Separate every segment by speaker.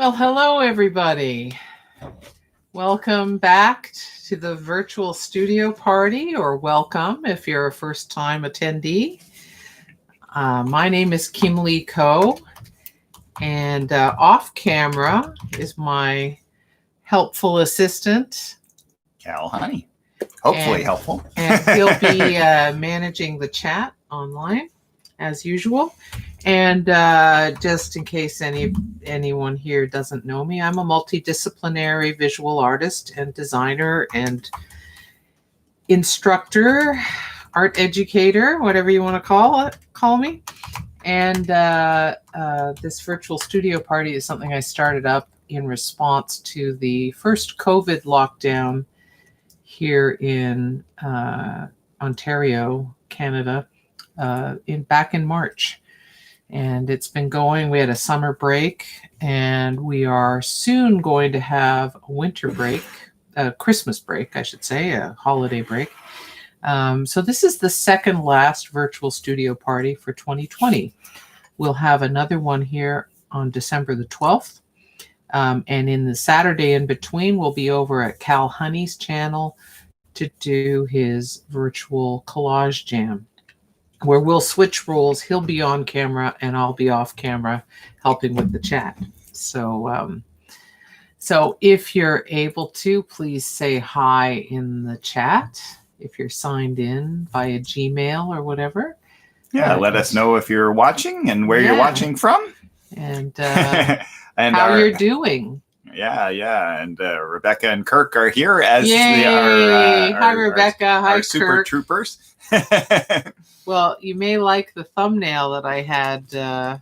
Speaker 1: Well, hello, everybody. Welcome back to the virtual studio party, or welcome if you're a first-time attendee. My name is Kimberly Coe, and off camera is my helpful assistant,
Speaker 2: Kal Honey. Hopefully helpful.
Speaker 1: And he'll be managing the chat online as usual. And just in case anyone here doesn't know me, I'm a multidisciplinary visual artist and designer and instructor, art educator, whatever you want to call me. And this virtual studio party is something I started up in response to the first COVID lockdown here in Ontario, Canada, back in March. And it's been going. We had a summer break, and we are soon going to have a winter break, a Christmas break, I should say, a holiday break. So this is the second last virtual studio party for 2020. We'll have another one here on December the 12th. And in the Saturday in between, we'll be over at Kal Honey's channel to do his Virtual Collage Jam, where we'll switch roles. He'll be on camera and I'll be off camera helping with the chat. So if you're able to, please say hi in the chat if you're signed in via Gmail or whatever.
Speaker 2: Yeah, let us know if you're watching and where you're watching from.
Speaker 1: And, and how you're doing.
Speaker 2: Yeah. And Rebecca and Kirk are here as
Speaker 1: Hi, Rebecca. Hi,
Speaker 2: our super
Speaker 1: Kirk.
Speaker 2: troopers.
Speaker 1: Well, you may like the thumbnail that I had, because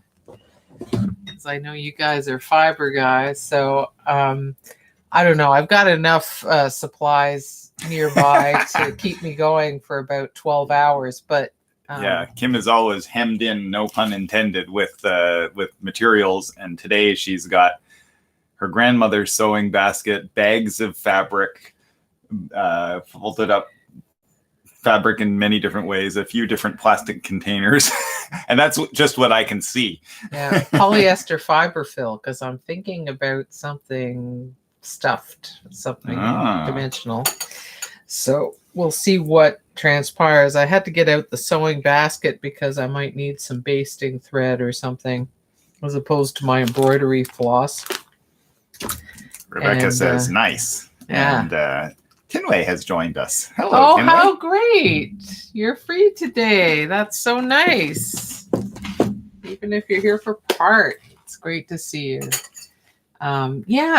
Speaker 1: I know you guys are fiber guys. So I don't know. I've got enough supplies nearby to keep me going for about 12 hours. But
Speaker 2: yeah, Kim is always hemmed in, no pun intended, with materials. And today she's got her grandmother's sewing basket, bags of fabric, folded up fabric in many different ways, a few different plastic containers, and that's just what I can see.
Speaker 1: Yeah, polyester fiber fill, because I'm thinking about something stuffed, something dimensional. So we'll see what transpires. I had to get out the sewing basket because I might need some basting thread or something, as opposed to my embroidery floss.
Speaker 2: Rebecca says, nice.
Speaker 1: Yeah.
Speaker 2: And Tinway has joined us. Hello,
Speaker 1: Oh,
Speaker 2: Tinway.
Speaker 1: how great. You're free today. That's so nice. Even if you're here for part, it's great to see you.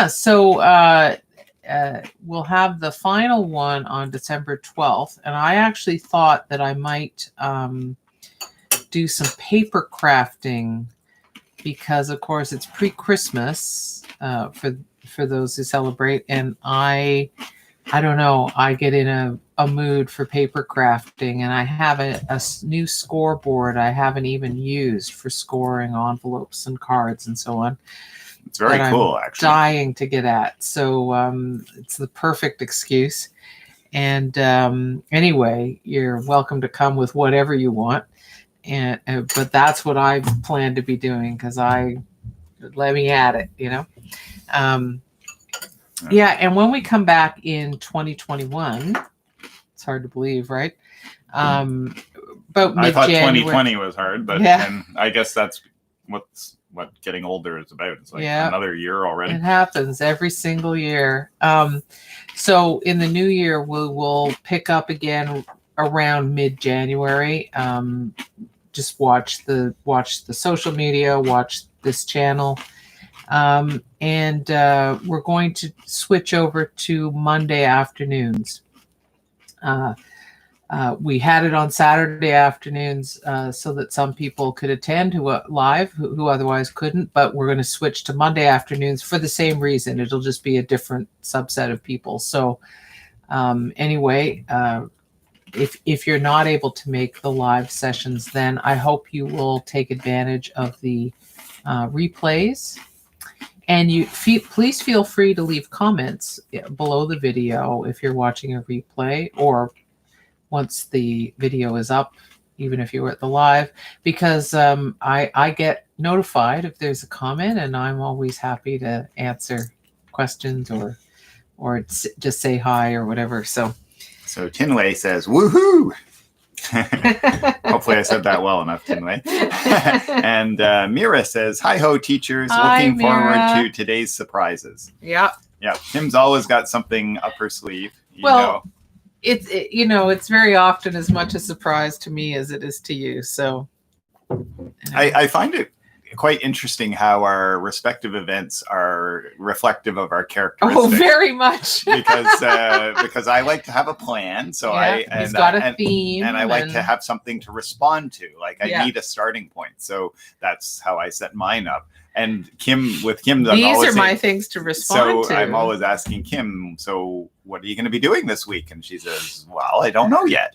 Speaker 1: So we'll have the final one on December 12th. And I actually thought that I might do some paper crafting because, of course, it's pre-Christmas for those who celebrate. And I don't know, I get in a mood for paper crafting, and I have a new scoreboard I haven't even used for scoring envelopes and cards and so on.
Speaker 2: It's very cool, actually.
Speaker 1: Dying to get at. So it's the perfect excuse. And anyway, you're welcome to come with whatever you want. And but that's what I plan to be doing, because let me at it, you know. Yeah, and when we come back in 2021, it's hard to believe, right? But
Speaker 2: I thought 2020 was hard, but and I guess that's what getting older is about. It's like another year already.
Speaker 1: It happens every single year. So in the new year, we'll pick up again around mid-January. Just watch the social media, watch this channel. And we're going to switch over to Monday afternoons. We had it on Saturday afternoons so that some people could attend live who otherwise couldn't, but we're going to switch to Monday afternoons for the same reason. It'll just be a different subset of people. So anyway, if you're not able to make the live sessions, then I hope you will take advantage of the replays. And please feel free to leave comments below the video if you're watching a replay, or once the video is up, even if you were at the live, because I get notified if there's a comment, and I'm always happy to answer questions or just say hi or whatever. So
Speaker 2: Tinway says, woohoo! Hopefully I said that well enough, Tinway. And Mira says, hi ho, teachers.
Speaker 1: Hi,
Speaker 2: Looking forward
Speaker 1: Mira.
Speaker 2: to today's surprises.
Speaker 1: Yeah.
Speaker 2: Yeah, Kim's always got something up her sleeve.
Speaker 1: Well, it's very often as much a surprise to me as it is to you. So
Speaker 2: I find it quite interesting how our respective events are reflective of our characteristics.
Speaker 1: Oh, very much.
Speaker 2: because I like to have a plan, so
Speaker 1: he's got a theme,
Speaker 2: and I like to have something to respond to. Like I need a starting point, so that's how I set mine up. And with Kim,
Speaker 1: these are my things to respond to.
Speaker 2: So I'm always asking Kim, so what are you going to be doing this week? And she says, well, I don't know yet.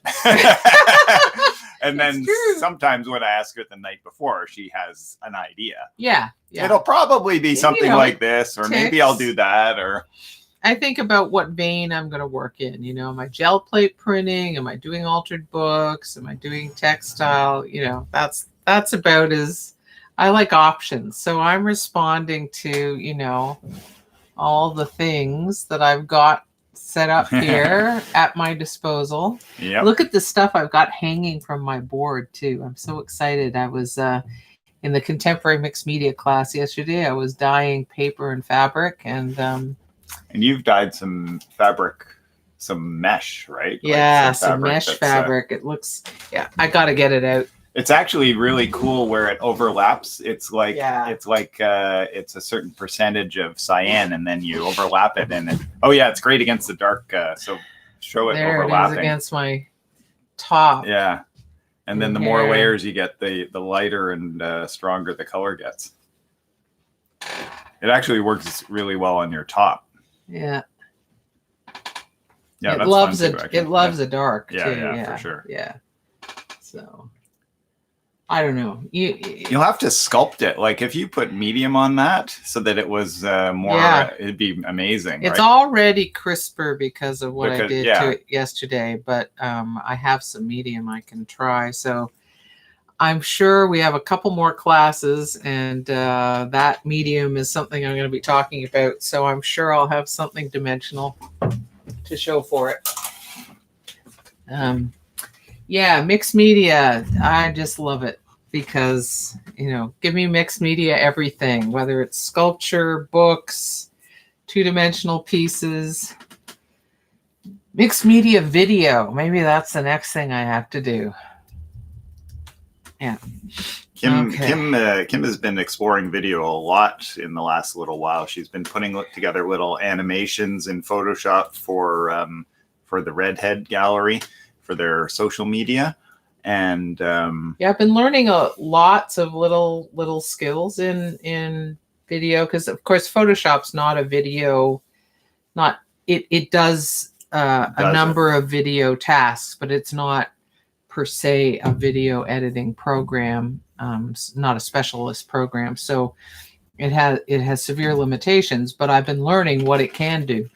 Speaker 2: And then sometimes when I ask her the night before, she has an idea.
Speaker 1: Yeah.
Speaker 2: It'll probably be something like this, or maybe I'll do that. Or
Speaker 1: I think about what vein I'm going to work in. Am I gel plate printing? Am I doing altered books? Am I doing textile? That's about as I like options. So I'm responding to, all the things that I've got set up here at my disposal.
Speaker 2: Yep.
Speaker 1: Look at the stuff I've got hanging from my board too. I'm so excited. I was in the contemporary mixed media class yesterday. I was dyeing paper and fabric, and
Speaker 2: you've dyed some fabric, some mesh, right?
Speaker 1: Yeah, some mesh fabric. It looks, I got to get it out.
Speaker 2: It's actually really cool where it overlaps. It's like it's a certain percentage of cyan, and then you overlap it, and it's great against the dark. So show it
Speaker 1: there
Speaker 2: overlapping.
Speaker 1: It is against my top.
Speaker 2: Yeah, and then the more layers you get, the lighter and stronger the color gets. It actually works really well on your top.
Speaker 1: Yeah.
Speaker 2: Yeah,
Speaker 1: it loves it. It loves the dark too.
Speaker 2: Yeah, for sure.
Speaker 1: Yeah. So. I don't know.
Speaker 2: You'll have to sculpt it. Like if you put medium on that so that it was more, it'd be amazing.
Speaker 1: It's already crisper because of what I did to it yesterday, but I have some medium I can try. So I'm sure we have a couple more classes, and that medium is something I'm going to be talking about. So I'm sure I'll have something dimensional to show for it. Mixed media. I just love it because, give me mixed media everything, whether it's sculpture, books, two-dimensional pieces, mixed media video. Maybe that's the next thing I have to do. Yeah.
Speaker 2: Kim has been exploring video a lot in the last little while. She's been putting together little animations in Photoshop for the Redhead Gallery, for their social media. And
Speaker 1: I've been learning lots of little skills in video, because of course Photoshop's not a video, it does a number of video tasks, but it's not per se a video editing program, not a specialist program. So it has severe limitations, but I've been learning what it can do,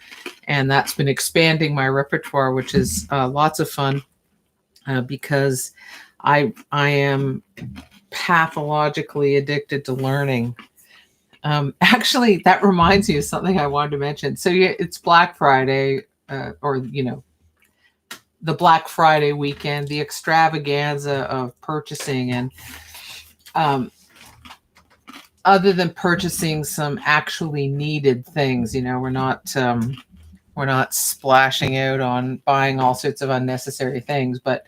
Speaker 1: and that's been expanding my repertoire, which is lots of fun, because I am pathologically addicted to learning. Actually, that reminds me of something I wanted to mention. So it's Black Friday, the Black Friday weekend, the extravaganza of purchasing, and other than purchasing some actually needed things, we're not splashing out on buying all sorts of unnecessary things. But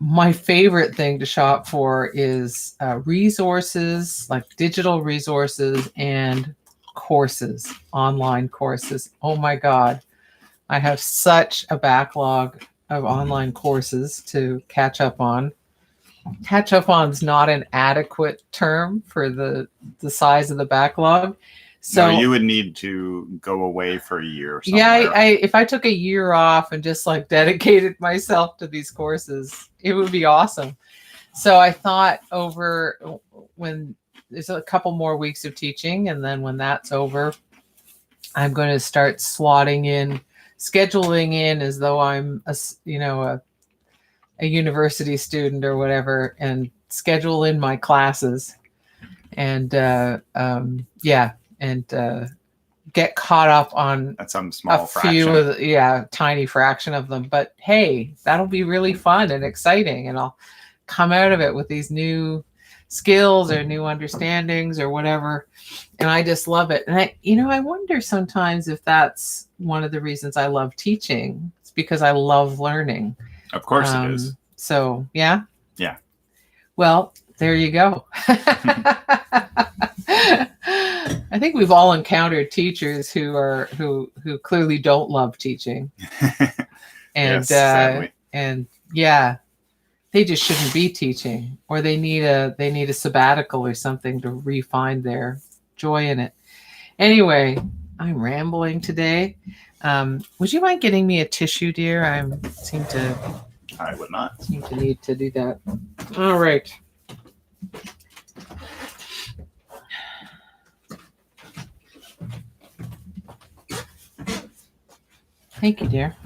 Speaker 1: my favorite thing to shop for is resources, like digital resources and courses, online courses. Oh my God. I have such a backlog of online courses to catch up on. Catch up on is not an adequate term for the size of the backlog. So
Speaker 2: you would need to go away for a year.
Speaker 1: Yeah, if I took a year off and just like dedicated myself to these courses, it would be awesome. So I thought over when there's a couple more weeks of teaching, and then when that's over, I'm going to start scheduling in as though I'm a a university student or whatever and schedule in my classes and get caught up on
Speaker 2: That's some small
Speaker 1: a
Speaker 2: fraction.
Speaker 1: few of the, tiny fraction of them. But hey, that'll be really fun and exciting, and I'll come out of it with these new skills or new understandings or whatever. And I just love it. And I wonder sometimes if that's one of the reasons I love teaching. It's because I love learning.
Speaker 2: Of course it is.
Speaker 1: So yeah.
Speaker 2: Yeah.
Speaker 1: Well, there you go. I think we've all encountered teachers who clearly don't love teaching. And
Speaker 2: yes,
Speaker 1: and yeah, they just shouldn't be teaching, or they need a sabbatical or something to refine their joy in it. Anyway, I'm rambling today. Would you mind getting me a tissue, dear? I
Speaker 2: would not.
Speaker 1: Seem to need to do that. All right. Thank you, dear.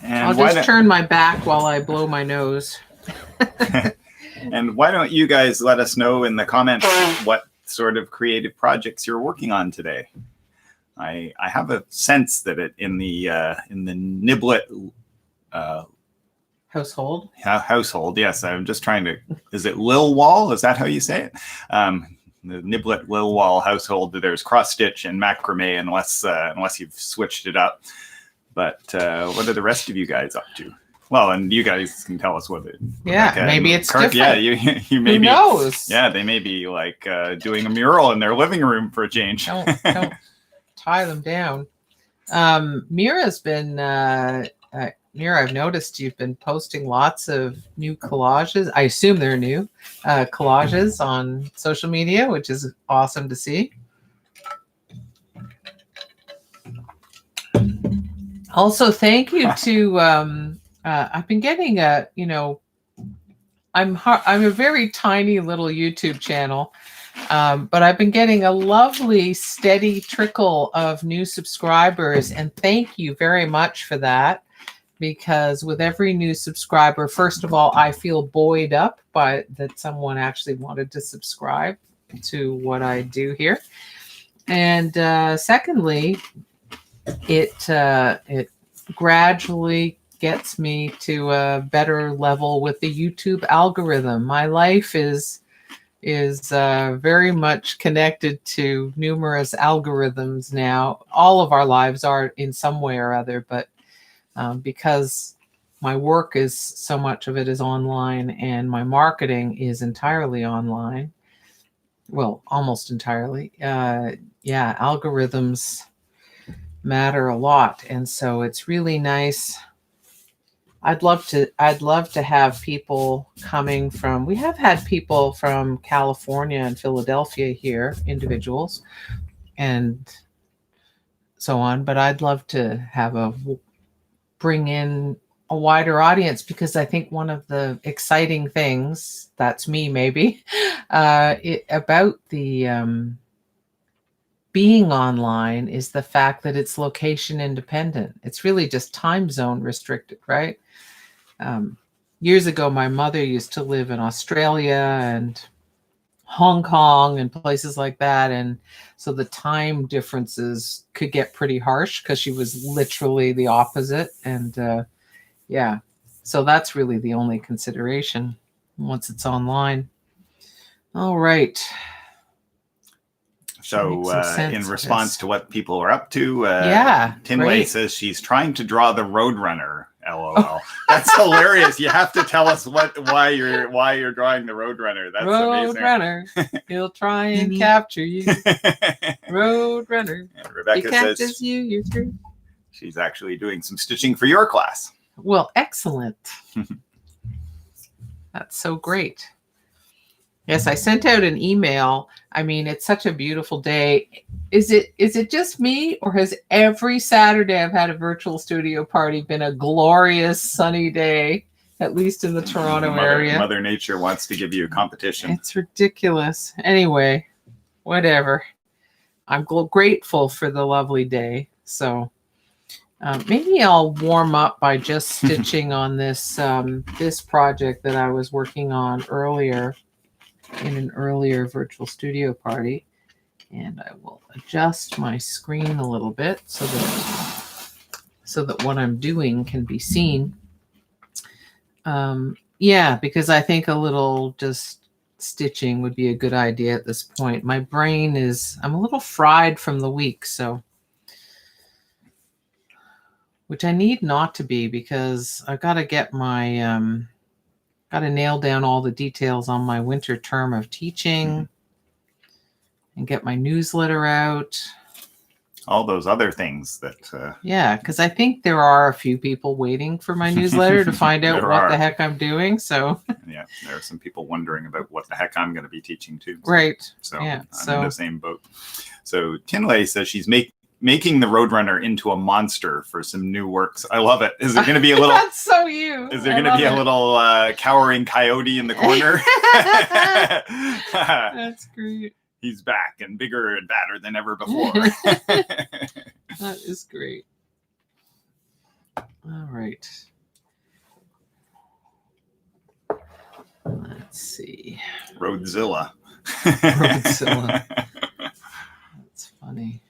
Speaker 2: And
Speaker 1: I'll just turn my back while I blow my nose.
Speaker 2: And why don't you guys let us know in the comments what sort of creative projects you're working on today? I have a sense that in the Niblet
Speaker 1: household.
Speaker 2: Yes, I'm just trying to. Is it Lilwall? Is that how you say it? The Niblet Lilwall household. There's cross stitch and macrame, unless you've switched it up. But what are the rest of you guys up to? Well, and you guys can tell us what it.
Speaker 1: Yeah, maybe it's different.
Speaker 2: Yeah, you may
Speaker 1: Who
Speaker 2: be.
Speaker 1: knows?
Speaker 2: Yeah, they may be like doing a mural in their living room for a change.
Speaker 1: Don't tie them down. Mira's been. Mira, I've noticed you've been posting lots of new collages. I assume they're new collages on social media, which is awesome to see. Also, thank you to. I've been getting I'm a very tiny little YouTube channel, but I've been getting a lovely steady trickle of new subscribers, and thank you very much for that. Because with every new subscriber, first of all, I feel buoyed up by that someone actually wanted to subscribe to what I do here, and secondly, it gradually gets me to a better level with the YouTube algorithm. My life is very much connected to numerous algorithms now. All of our lives are in some way or other, but because my work is so much of it is online and my marketing is entirely online, well, almost entirely, algorithms matter a lot. And so it's really nice. I'd love to have people coming from, we have had people from California and Philadelphia here, individuals and so on, but I'd love to have bring in a wider audience, because I think one of the exciting things, that's me maybe, about the being online is the fact that it's location independent. It's really just time zone restricted, right? Years ago, my mother used to live in Australia and Hong Kong and places like that. And so the time differences could get pretty harsh because she was literally the opposite. And so that's really the only consideration once it's online. All right.
Speaker 2: So in response to what people are up to, Tinway says she's trying to draw the Roadrunner. LOL. Oh. That's hilarious. You have to tell us why you're drawing the Roadrunner. That's amazing.
Speaker 1: Roadrunner. He'll try and capture you. Roadrunner.
Speaker 2: And Rebecca says
Speaker 1: you're through.
Speaker 2: She's actually doing some stitching for your class.
Speaker 1: Well, excellent. That's so great. Yes, I sent out an email. I mean, it's such a beautiful day. Is it just me, or has every Saturday I've had a virtual studio party been a glorious sunny day, at least in the Toronto area?
Speaker 2: Mother Nature wants to give you a competition.
Speaker 1: It's ridiculous. Anyway, whatever. I'm grateful for the lovely day. So Maybe I'll warm up by just stitching on this this project that I was working on earlier in an earlier virtual studio party. And I will adjust my screen a little bit so that what I'm doing can be seen. Yeah, because I think a little just stitching would be a good idea at this point. My brain I'm a little fried from the week, so, which I need not to be, because I've got to get my, got to nail down all the details on my winter term of teaching and get my newsletter out.
Speaker 2: All those other things that...
Speaker 1: Yeah, because I think there are a few people waiting for my newsletter to find out what the heck I'm doing. So
Speaker 2: yeah, there are some people wondering about what the heck I'm going to be teaching too.
Speaker 1: Right.
Speaker 2: So
Speaker 1: yeah,
Speaker 2: I'm in the same boat. So Tinley says she's making the Roadrunner into a monster for some new works. I love it. Is it going to be a little...
Speaker 1: That's so you.
Speaker 2: Is there going to be a little cowering coyote in the corner?
Speaker 1: That's great.
Speaker 2: He's back and bigger and badder than ever before.
Speaker 1: That is great. All right. Let's see.
Speaker 2: Roadzilla.
Speaker 1: Roadzilla. That's funny.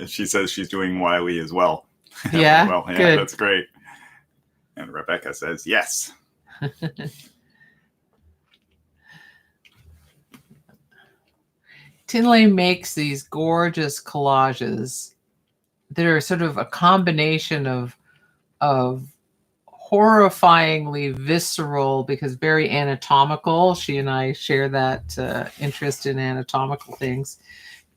Speaker 2: She says she's doing Wiley as well.
Speaker 1: Yeah,
Speaker 2: well, yeah,
Speaker 1: good.
Speaker 2: That's great. And Rebecca says yes.
Speaker 1: Tinley makes these gorgeous collages that are sort of a combination of horrifyingly visceral, because very anatomical. She and I share that interest in anatomical things.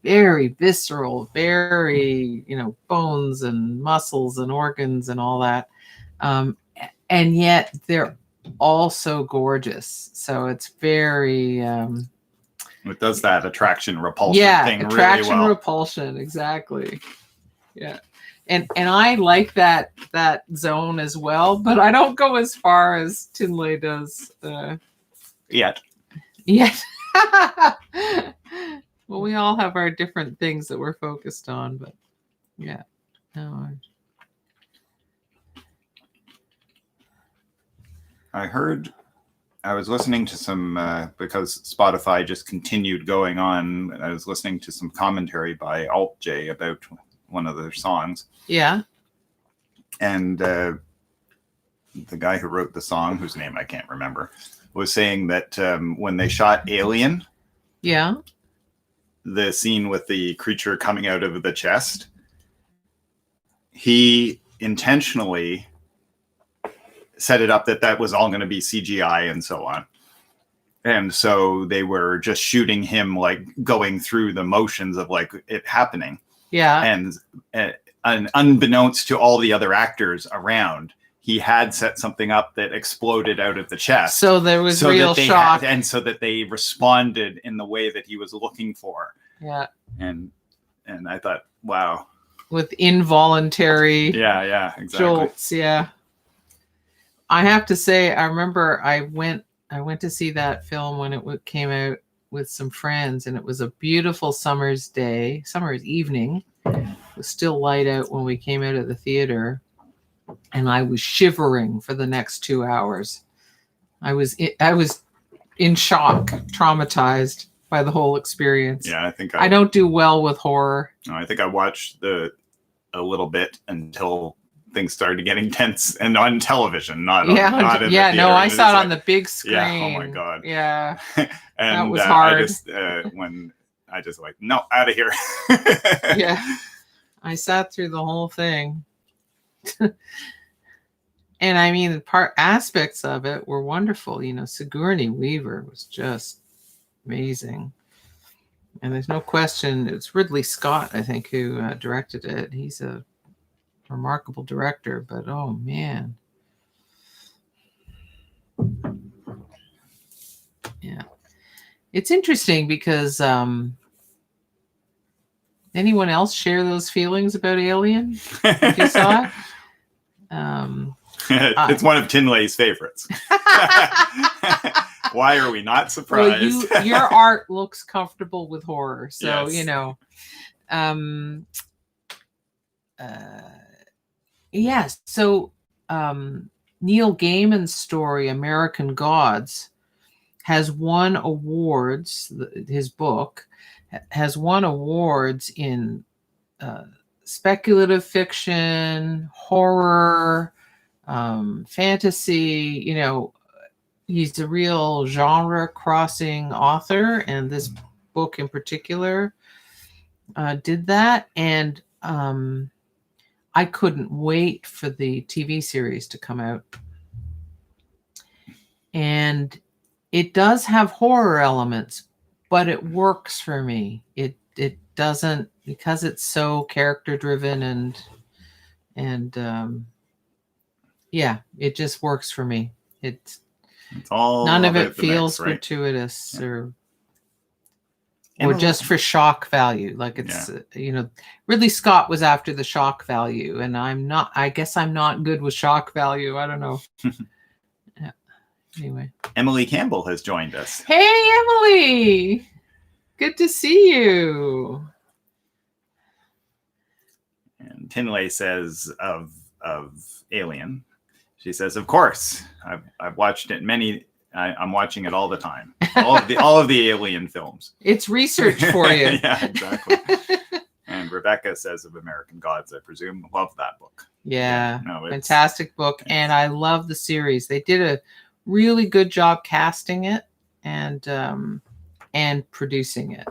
Speaker 1: Very visceral, very, bones and muscles and organs and all that. And yet they're also gorgeous. So it's very...
Speaker 2: it does that attraction repulsion thing
Speaker 1: attraction
Speaker 2: really well.
Speaker 1: Repulsion, exactly. Yeah. And I like that zone as well, but I don't go as far as Tinley does
Speaker 2: yet.
Speaker 1: Well, we all have our different things that we're focused on, but yeah. No.
Speaker 2: I was listening to some, because Spotify just continued going on, I was listening to some commentary by Alt J about one of their songs.
Speaker 1: Yeah.
Speaker 2: And the guy who wrote the song, whose name I can't remember, was saying that when they shot Alien,
Speaker 1: yeah,
Speaker 2: the scene with the creature coming out of the chest, he intentionally set it up that was all going to be CGI and so on. And so they were just shooting him like going through the motions of like it happening.
Speaker 1: Yeah.
Speaker 2: And unbeknownst to all the other actors around, he had set something up that exploded out of the chest.
Speaker 1: So there was real shock.
Speaker 2: And so that they responded in the way that he was looking for.
Speaker 1: Yeah.
Speaker 2: And I thought, wow.
Speaker 1: With involuntary
Speaker 2: exactly.
Speaker 1: jolts, yeah. I have to say, I remember I went to see that film when it came out with some friends, and it was a beautiful summer's evening. It was still light out when we came out of the theater, and I was shivering for the next 2 hours. I was in shock, traumatized by the whole experience.
Speaker 2: Yeah, I think
Speaker 1: I don't do well with horror.
Speaker 2: I think I watched a little bit until things started getting tense, and on television, not in the theater.
Speaker 1: No, I saw it on the big screen.
Speaker 2: Yeah, oh my god.
Speaker 1: Yeah.
Speaker 2: And
Speaker 1: that was hard.
Speaker 2: I just like, no, out of here.
Speaker 1: Yeah. I sat through the whole thing. And I mean, the aspects of it were wonderful. Sigourney Weaver was just amazing. And there's no question, it's Ridley Scott, I think, who directed it. He's a remarkable director, but oh man. Yeah. It's interesting because anyone else share those feelings about Alien? If you saw it?
Speaker 2: It's one of Tinley's favorites. Why are we not surprised?
Speaker 1: Well, your art looks comfortable with horror, so
Speaker 2: yes.
Speaker 1: yes. So Neil Gaiman's story, American Gods, has won awards. His book has won awards in speculative fiction, horror, fantasy. You know, he's a real genre crossing author, and this book in particular did that. And I couldn't wait for the TV series to come out. And it does have horror elements, but it works for me. It doesn't, because it's so character driven, and yeah, it just works for me. It's
Speaker 2: all
Speaker 1: none of it
Speaker 2: about the
Speaker 1: feels
Speaker 2: mix, right?
Speaker 1: gratuitous
Speaker 2: Yeah.
Speaker 1: or
Speaker 2: Emily-
Speaker 1: just for shock value. Like it's you know, Ridley Scott was after the shock value, and I guess I'm not good with shock value. I don't know. Yeah. Anyway,
Speaker 2: Emily Campbell has joined us.
Speaker 1: hey Emily, good to see you.
Speaker 2: And Tinley says of Alien, she says, of course, I've watched it many. I'm watching it all the time. All of the Alien films.
Speaker 1: It's research for you.
Speaker 2: Yeah, exactly. And Rebecca says of American Gods, I presume, love that book.
Speaker 1: Yeah,
Speaker 2: no, it's
Speaker 1: fantastic book, and I love the series. They did a really good job casting it and producing it.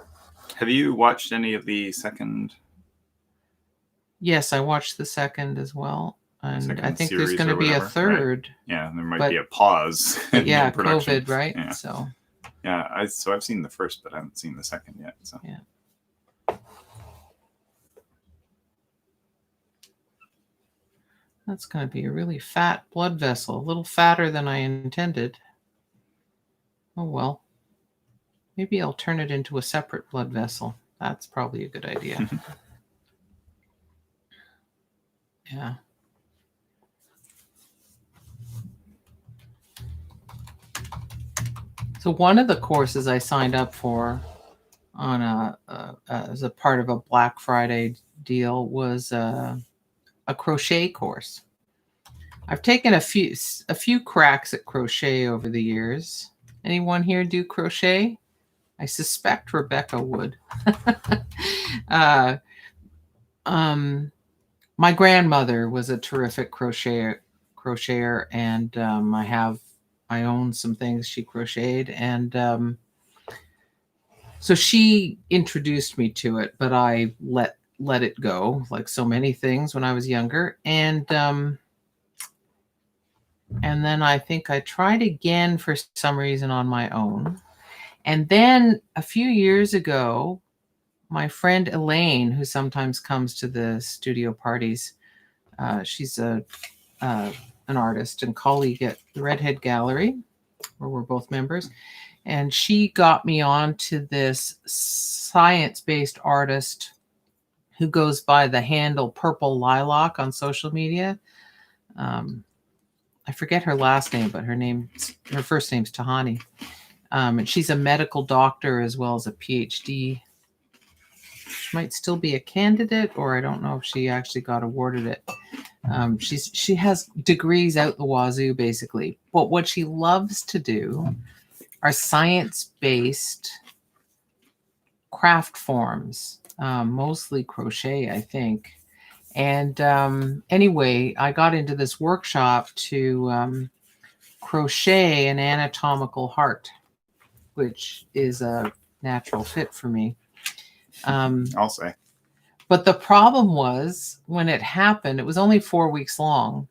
Speaker 2: Have you watched any of the second?
Speaker 1: Yes, I watched the second as well, and
Speaker 2: Second
Speaker 1: I think there's
Speaker 2: series
Speaker 1: going to
Speaker 2: or
Speaker 1: be a
Speaker 2: whatever,
Speaker 1: third.
Speaker 2: Yeah, there might
Speaker 1: But-
Speaker 2: be a pause.
Speaker 1: Yeah,
Speaker 2: in production.
Speaker 1: COVID, right?
Speaker 2: Yeah.
Speaker 1: So
Speaker 2: Yeah, I've seen the first, but I haven't seen the second yet. So
Speaker 1: yeah. That's going to be a really fat blood vessel, a little fatter than I intended. Oh well. Maybe I'll turn it into a separate blood vessel. That's probably a good idea. Yeah. So one of the courses I signed up for on as a part of a Black Friday deal was a crochet course. I've taken a few cracks at crochet over the years. Anyone here do crochet? I suspect Rebecca would. My grandmother was a terrific crocheter, and I own some things she crocheted, and so she introduced me to it, but I let it go, like so many things when I was younger, and then I think I tried again for some reason on my own. And then a few years ago, my friend Elaine, who sometimes comes to the studio parties, she's an artist and colleague at the Redhead Gallery, where we're both members. And she got me onto this science-based artist who goes by the handle Purple Lilac on social media. I forget her last name, but her first name's Tahani. And she's a medical doctor as well as a PhD. She might still be a candidate, or I don't know if she actually got awarded it. She has degrees out the wazoo, basically. But what she loves to do are science-based craft forms, mostly crochet, I think. And anyway, I got into this workshop to crochet an anatomical heart, which is a natural fit for me.
Speaker 2: I'll say.
Speaker 1: But the problem was when it happened, it was only 4 weeks long.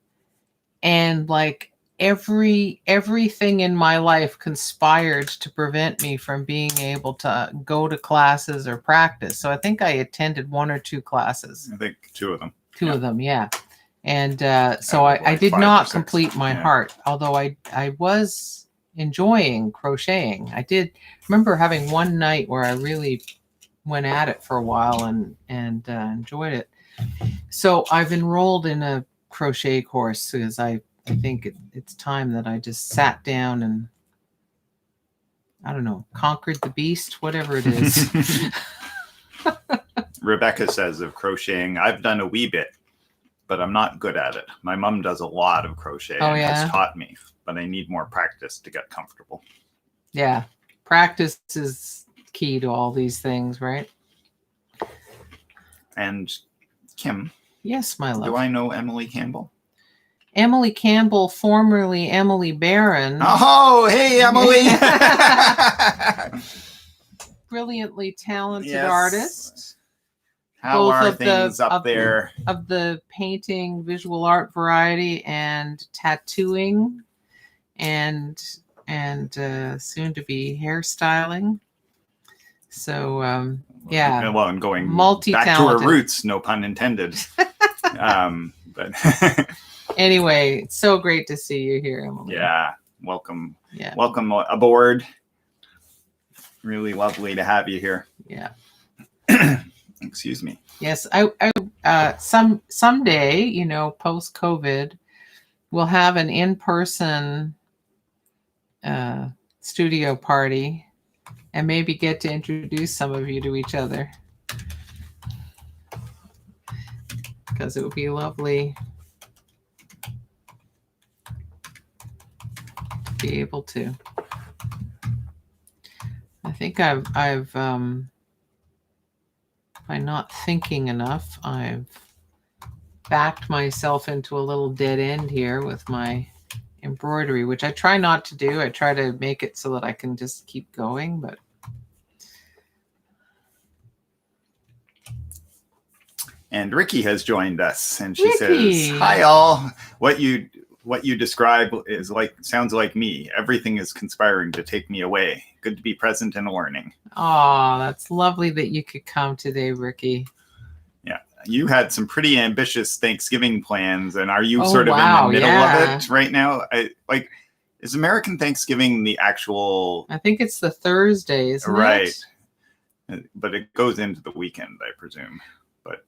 Speaker 1: And like everything in my life conspired to prevent me from being able to go to classes or practice. So I think I attended 1 or 2 classes.
Speaker 2: I think 2 of them.
Speaker 1: Two of them, yeah. And so I did
Speaker 2: 5 or
Speaker 1: not
Speaker 2: 6.
Speaker 1: complete my heart, although I was enjoying crocheting. I did remember having one night where I really went at it for a while and enjoyed it. So I've enrolled in a crochet course because I think it's time that I just sat down and, I don't know, conquered the beast, whatever it is.
Speaker 2: Rebecca says of crocheting, I've done a wee bit. but I'm not good at it. My mom does a lot of crochet
Speaker 1: Oh,
Speaker 2: and
Speaker 1: yeah?
Speaker 2: has taught me, but I need more practice to get comfortable.
Speaker 1: Yeah. Practice is key to all these things, right?
Speaker 2: And Kim,
Speaker 1: Yes, my love.
Speaker 2: do I know Emily Campbell?
Speaker 1: Emily Campbell, formerly Emily Barron.
Speaker 2: Oh, hey, Emily.
Speaker 1: Brilliantly talented
Speaker 2: Yes.
Speaker 1: artist.
Speaker 2: How
Speaker 1: Both
Speaker 2: are
Speaker 1: of the-
Speaker 2: things up
Speaker 1: of the-
Speaker 2: there?
Speaker 1: Of the painting, visual art variety, and tattooing, and soon to be hairstyling. So yeah.
Speaker 2: Well, and going back to
Speaker 1: Multi-talented.
Speaker 2: her roots, no pun intended. But
Speaker 1: Anyway, it's so great to see you here, Emily.
Speaker 2: yeah, welcome.
Speaker 1: Yeah.
Speaker 2: Welcome aboard. Really lovely to have you here.
Speaker 1: Yeah.
Speaker 2: Excuse me.
Speaker 1: Yes, someday, you know, post-COVID, we'll have an in-person studio party and maybe get to introduce some of you to each other, because it would be lovely to be able to. I think I've by not thinking enough, I've backed myself into a little dead end here with my embroidery, which I try not to do. I try to make it so that I can just keep going, but
Speaker 2: And Ricky has joined us, and she
Speaker 1: Ricky.
Speaker 2: says, "Hi all. What you describe sounds like me. Everything is conspiring to take me away. Good to be present and learning."
Speaker 1: oh, that's lovely that you could come today, Ricky.
Speaker 2: Yeah, you had some pretty ambitious Thanksgiving plans, and are you
Speaker 1: Oh,
Speaker 2: sort of
Speaker 1: wow,
Speaker 2: in the middle
Speaker 1: yeah.
Speaker 2: of it right now? Is American Thanksgiving the actual
Speaker 1: I think it's the Thursday, isn't
Speaker 2: right?
Speaker 1: it?
Speaker 2: But it goes into the weekend, I presume. But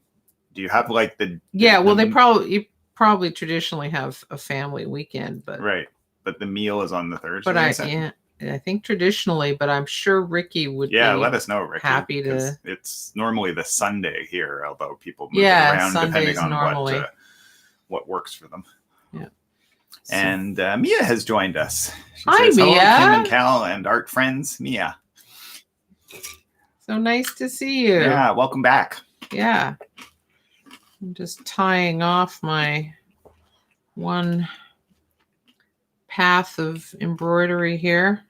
Speaker 2: do you have like the
Speaker 1: Yeah, well,
Speaker 2: the,
Speaker 1: you probably traditionally have a family weekend, but
Speaker 2: right? But the meal is on the Thursday.
Speaker 1: but I think traditionally, but I'm sure Ricky would be
Speaker 2: let us know, Ricky.
Speaker 1: happy to.
Speaker 2: 'cause it's normally the Sunday here, although people move it
Speaker 1: Yeah,
Speaker 2: around depending
Speaker 1: Sundays
Speaker 2: on
Speaker 1: normally.
Speaker 2: what works for them.
Speaker 1: Yeah.
Speaker 2: And Mia has joined us. She
Speaker 1: Hi,
Speaker 2: says, "Hello,
Speaker 1: Mia.
Speaker 2: Kim and Kal and art friends." Mia.
Speaker 1: So nice to see you.
Speaker 2: Yeah, welcome back.
Speaker 1: Yeah. I'm just tying off my one path of embroidery here.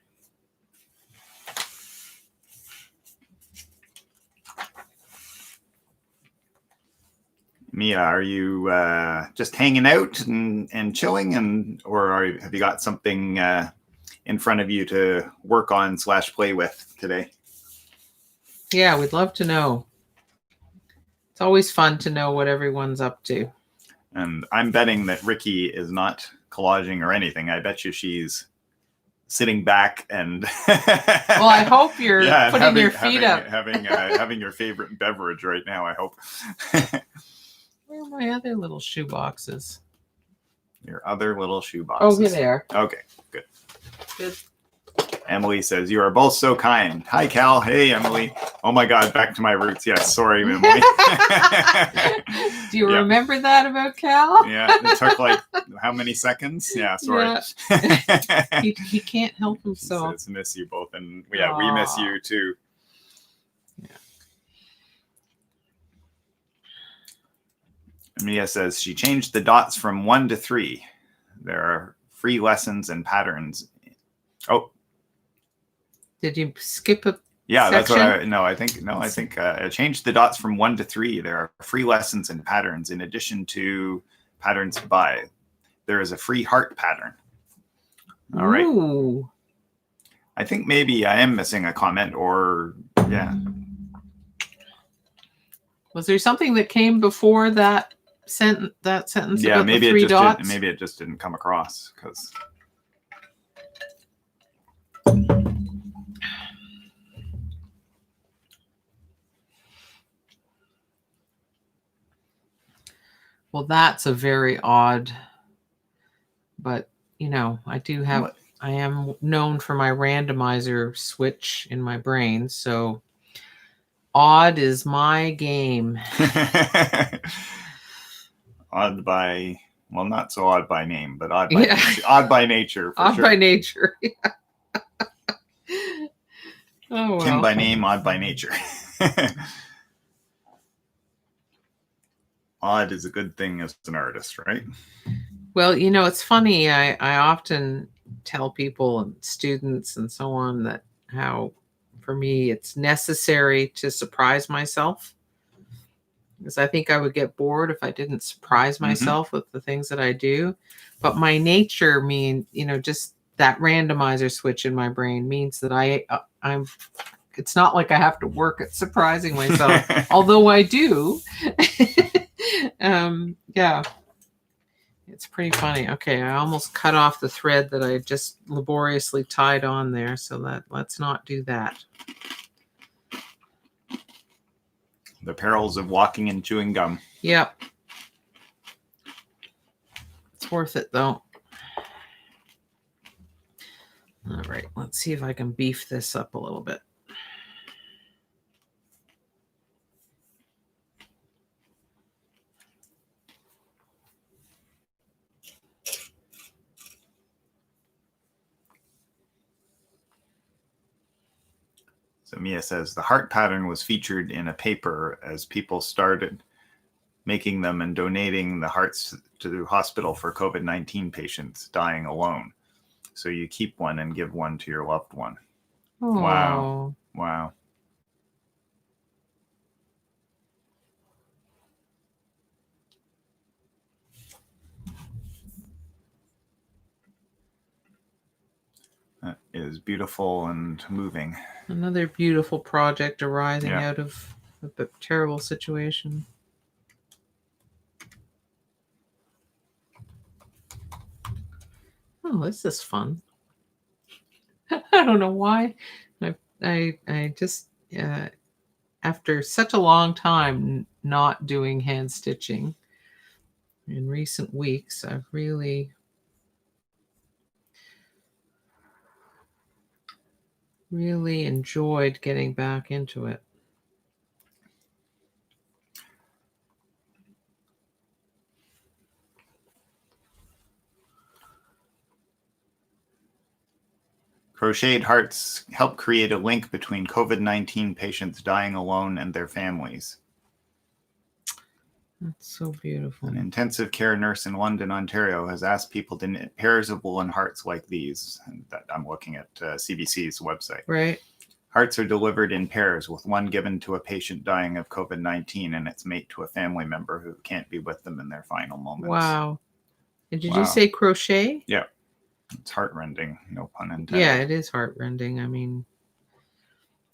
Speaker 2: Mia, are you just hanging out and chilling, or have you got something in front of you to work on / play with today?
Speaker 1: Yeah, we'd love to know. It's always fun to know what everyone's up to.
Speaker 2: And I'm betting that Ricky is not collaging or anything. I bet you she's sitting back and
Speaker 1: well, I hope you're putting your feet up.
Speaker 2: having your favorite beverage right now, I hope.
Speaker 1: Where are my other little shoe boxes?
Speaker 2: Your other little shoe
Speaker 1: Oh,
Speaker 2: boxes.
Speaker 1: here they are.
Speaker 2: Okay, good.
Speaker 1: Good.
Speaker 2: Emily says, "You are both so kind." Hi, Kal. Hey, Emily. Oh my God, back to my roots. Yes, sorry, Emily.
Speaker 1: Do you remember that about Kal?
Speaker 2: Yeah, it took like how many seconds? Yeah, sorry.
Speaker 1: Yeah. he can't help himself.
Speaker 2: He says, "Miss you both," and yeah, we miss you too.
Speaker 1: Yeah.
Speaker 2: Mia says she changed the dots from 1 to 3. There are free lessons and patterns. Oh.
Speaker 1: Did you skip a
Speaker 2: Yeah,
Speaker 1: section?
Speaker 2: that's what I think I changed the dots from 1 to 3. There are free lessons and patterns in addition to patterns to buy. There is a free heart pattern. All right.
Speaker 1: Ooh.
Speaker 2: I think maybe I am missing a comment, or yeah.
Speaker 1: Was there something that came before that sentence?
Speaker 2: Yeah,
Speaker 1: about
Speaker 2: maybe
Speaker 1: the 3 dots?
Speaker 2: maybe it just didn't come across because.
Speaker 1: Well, that's a very odd, but you know, I am known for my randomizer switch in my brain, so odd is my game.
Speaker 2: Odd by, well, not so odd by name, but odd by nature. For
Speaker 1: Odd
Speaker 2: sure.
Speaker 1: by nature. Oh, well.
Speaker 2: Kim by name, odd by nature. Odd is a good thing as an artist, right?
Speaker 1: Well, you know, it's funny. I often tell people and students and so on that how, for me, it's necessary to surprise myself. Because I think I would get bored if I didn't surprise myself with the things that I do. But my nature just that randomizer switch in my brain means that I'm, it's not like I have to work at surprising myself, although I do. Yeah, it's pretty funny. Okay, I almost cut off the thread that I just laboriously tied on there, so let's not do that.
Speaker 2: The perils of walking and chewing gum.
Speaker 1: Yep. It's worth it, though. All right, let's see if I can beef this up a little bit.
Speaker 2: So Mia says the heart pattern was featured in a paper as people started making them and donating the hearts to the hospital for COVID-19 patients dying alone. So you keep one and give one to your loved one.
Speaker 1: Oh.
Speaker 2: Wow. Wow. That is beautiful and moving.
Speaker 1: Another beautiful project arising out of a terrible situation. Oh, this is fun. I don't know why. I just, after such a long time not doing hand stitching, in recent weeks, I've really enjoyed getting back into it.
Speaker 2: Crocheted hearts help create a link between COVID-19 patients dying alone and their families.
Speaker 1: That's so beautiful.
Speaker 2: An intensive care nurse in London, Ontario, has asked people to knit pairs of woolen hearts like these. And that I'm looking at CBC's website.
Speaker 1: Right.
Speaker 2: Hearts are delivered in pairs, with one given to a patient dying of COVID-19 and its mate to a family member who can't be with them in their final moments.
Speaker 1: Wow. And did you say crochet?
Speaker 2: Yeah. It's heartrending, no pun intended.
Speaker 1: Yeah, it is heartrending. I mean,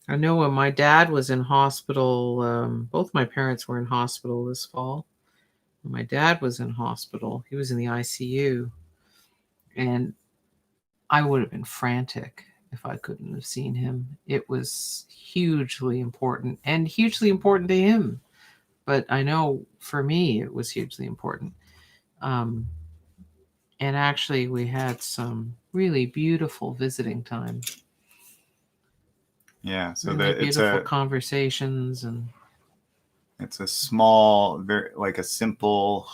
Speaker 1: I know when my dad was in hospital, both my parents were in hospital this fall. When my dad was in hospital, he was in the ICU. And I would have been frantic if I couldn't have seen him. It was hugely important and hugely important to him. But I know for me, it was hugely important. And actually, we had some really beautiful visiting time.
Speaker 2: Yeah, so
Speaker 1: really beautiful conversations, and
Speaker 2: it's a small, very like a simple,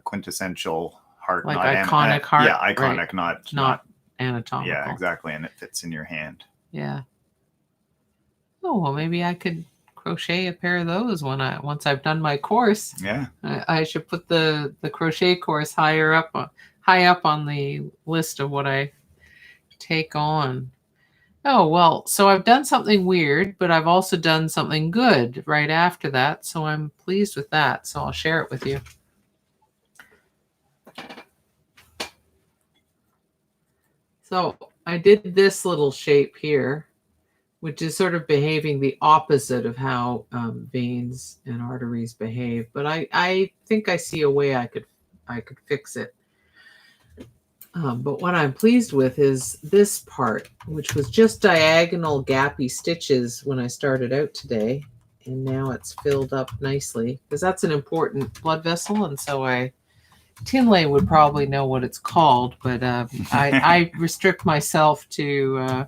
Speaker 2: quintessential heart,
Speaker 1: like iconic heart.
Speaker 2: Yeah, iconic,
Speaker 1: right. not anatomical.
Speaker 2: Yeah, exactly, and it fits in your hand.
Speaker 1: Yeah. Oh well, maybe I could crochet a pair of those once I've done my course.
Speaker 2: Yeah.
Speaker 1: I should put the crochet course high up on the list of what I take on. Oh, well, so I've done something weird, but I've also done something good right after that. So I'm pleased with that. So I'll share it with you. So I did this little shape here, which is sort of behaving the opposite of how veins and arteries behave. But I think I see a way I could fix it. But what I'm pleased with is this part, which was just diagonal gappy stitches when I started out today. And now it's filled up nicely because that's an important blood vessel. And so Tinley would probably know what it's called, but I restrict myself to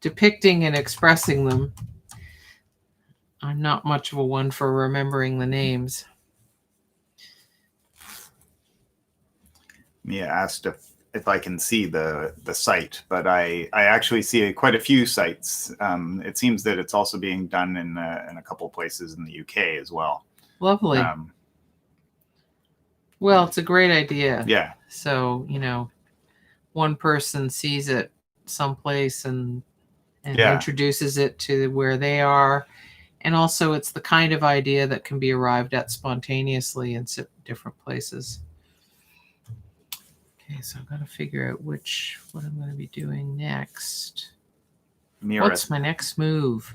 Speaker 1: depicting and expressing them. I'm not much of a one for remembering the names.
Speaker 2: Mia asked if I can see the site, but I actually see quite a few sites. It seems that it's also being done in a couple places in the UK as well.
Speaker 1: Lovely. Well, it's a great idea.
Speaker 2: Yeah.
Speaker 1: So, one person sees it someplace and introduces it to where they are. And also it's the kind of idea that can be arrived at spontaneously in different places. Okay, so I've got to figure out what I'm going to be doing next.
Speaker 2: Mira,
Speaker 1: what's my next move?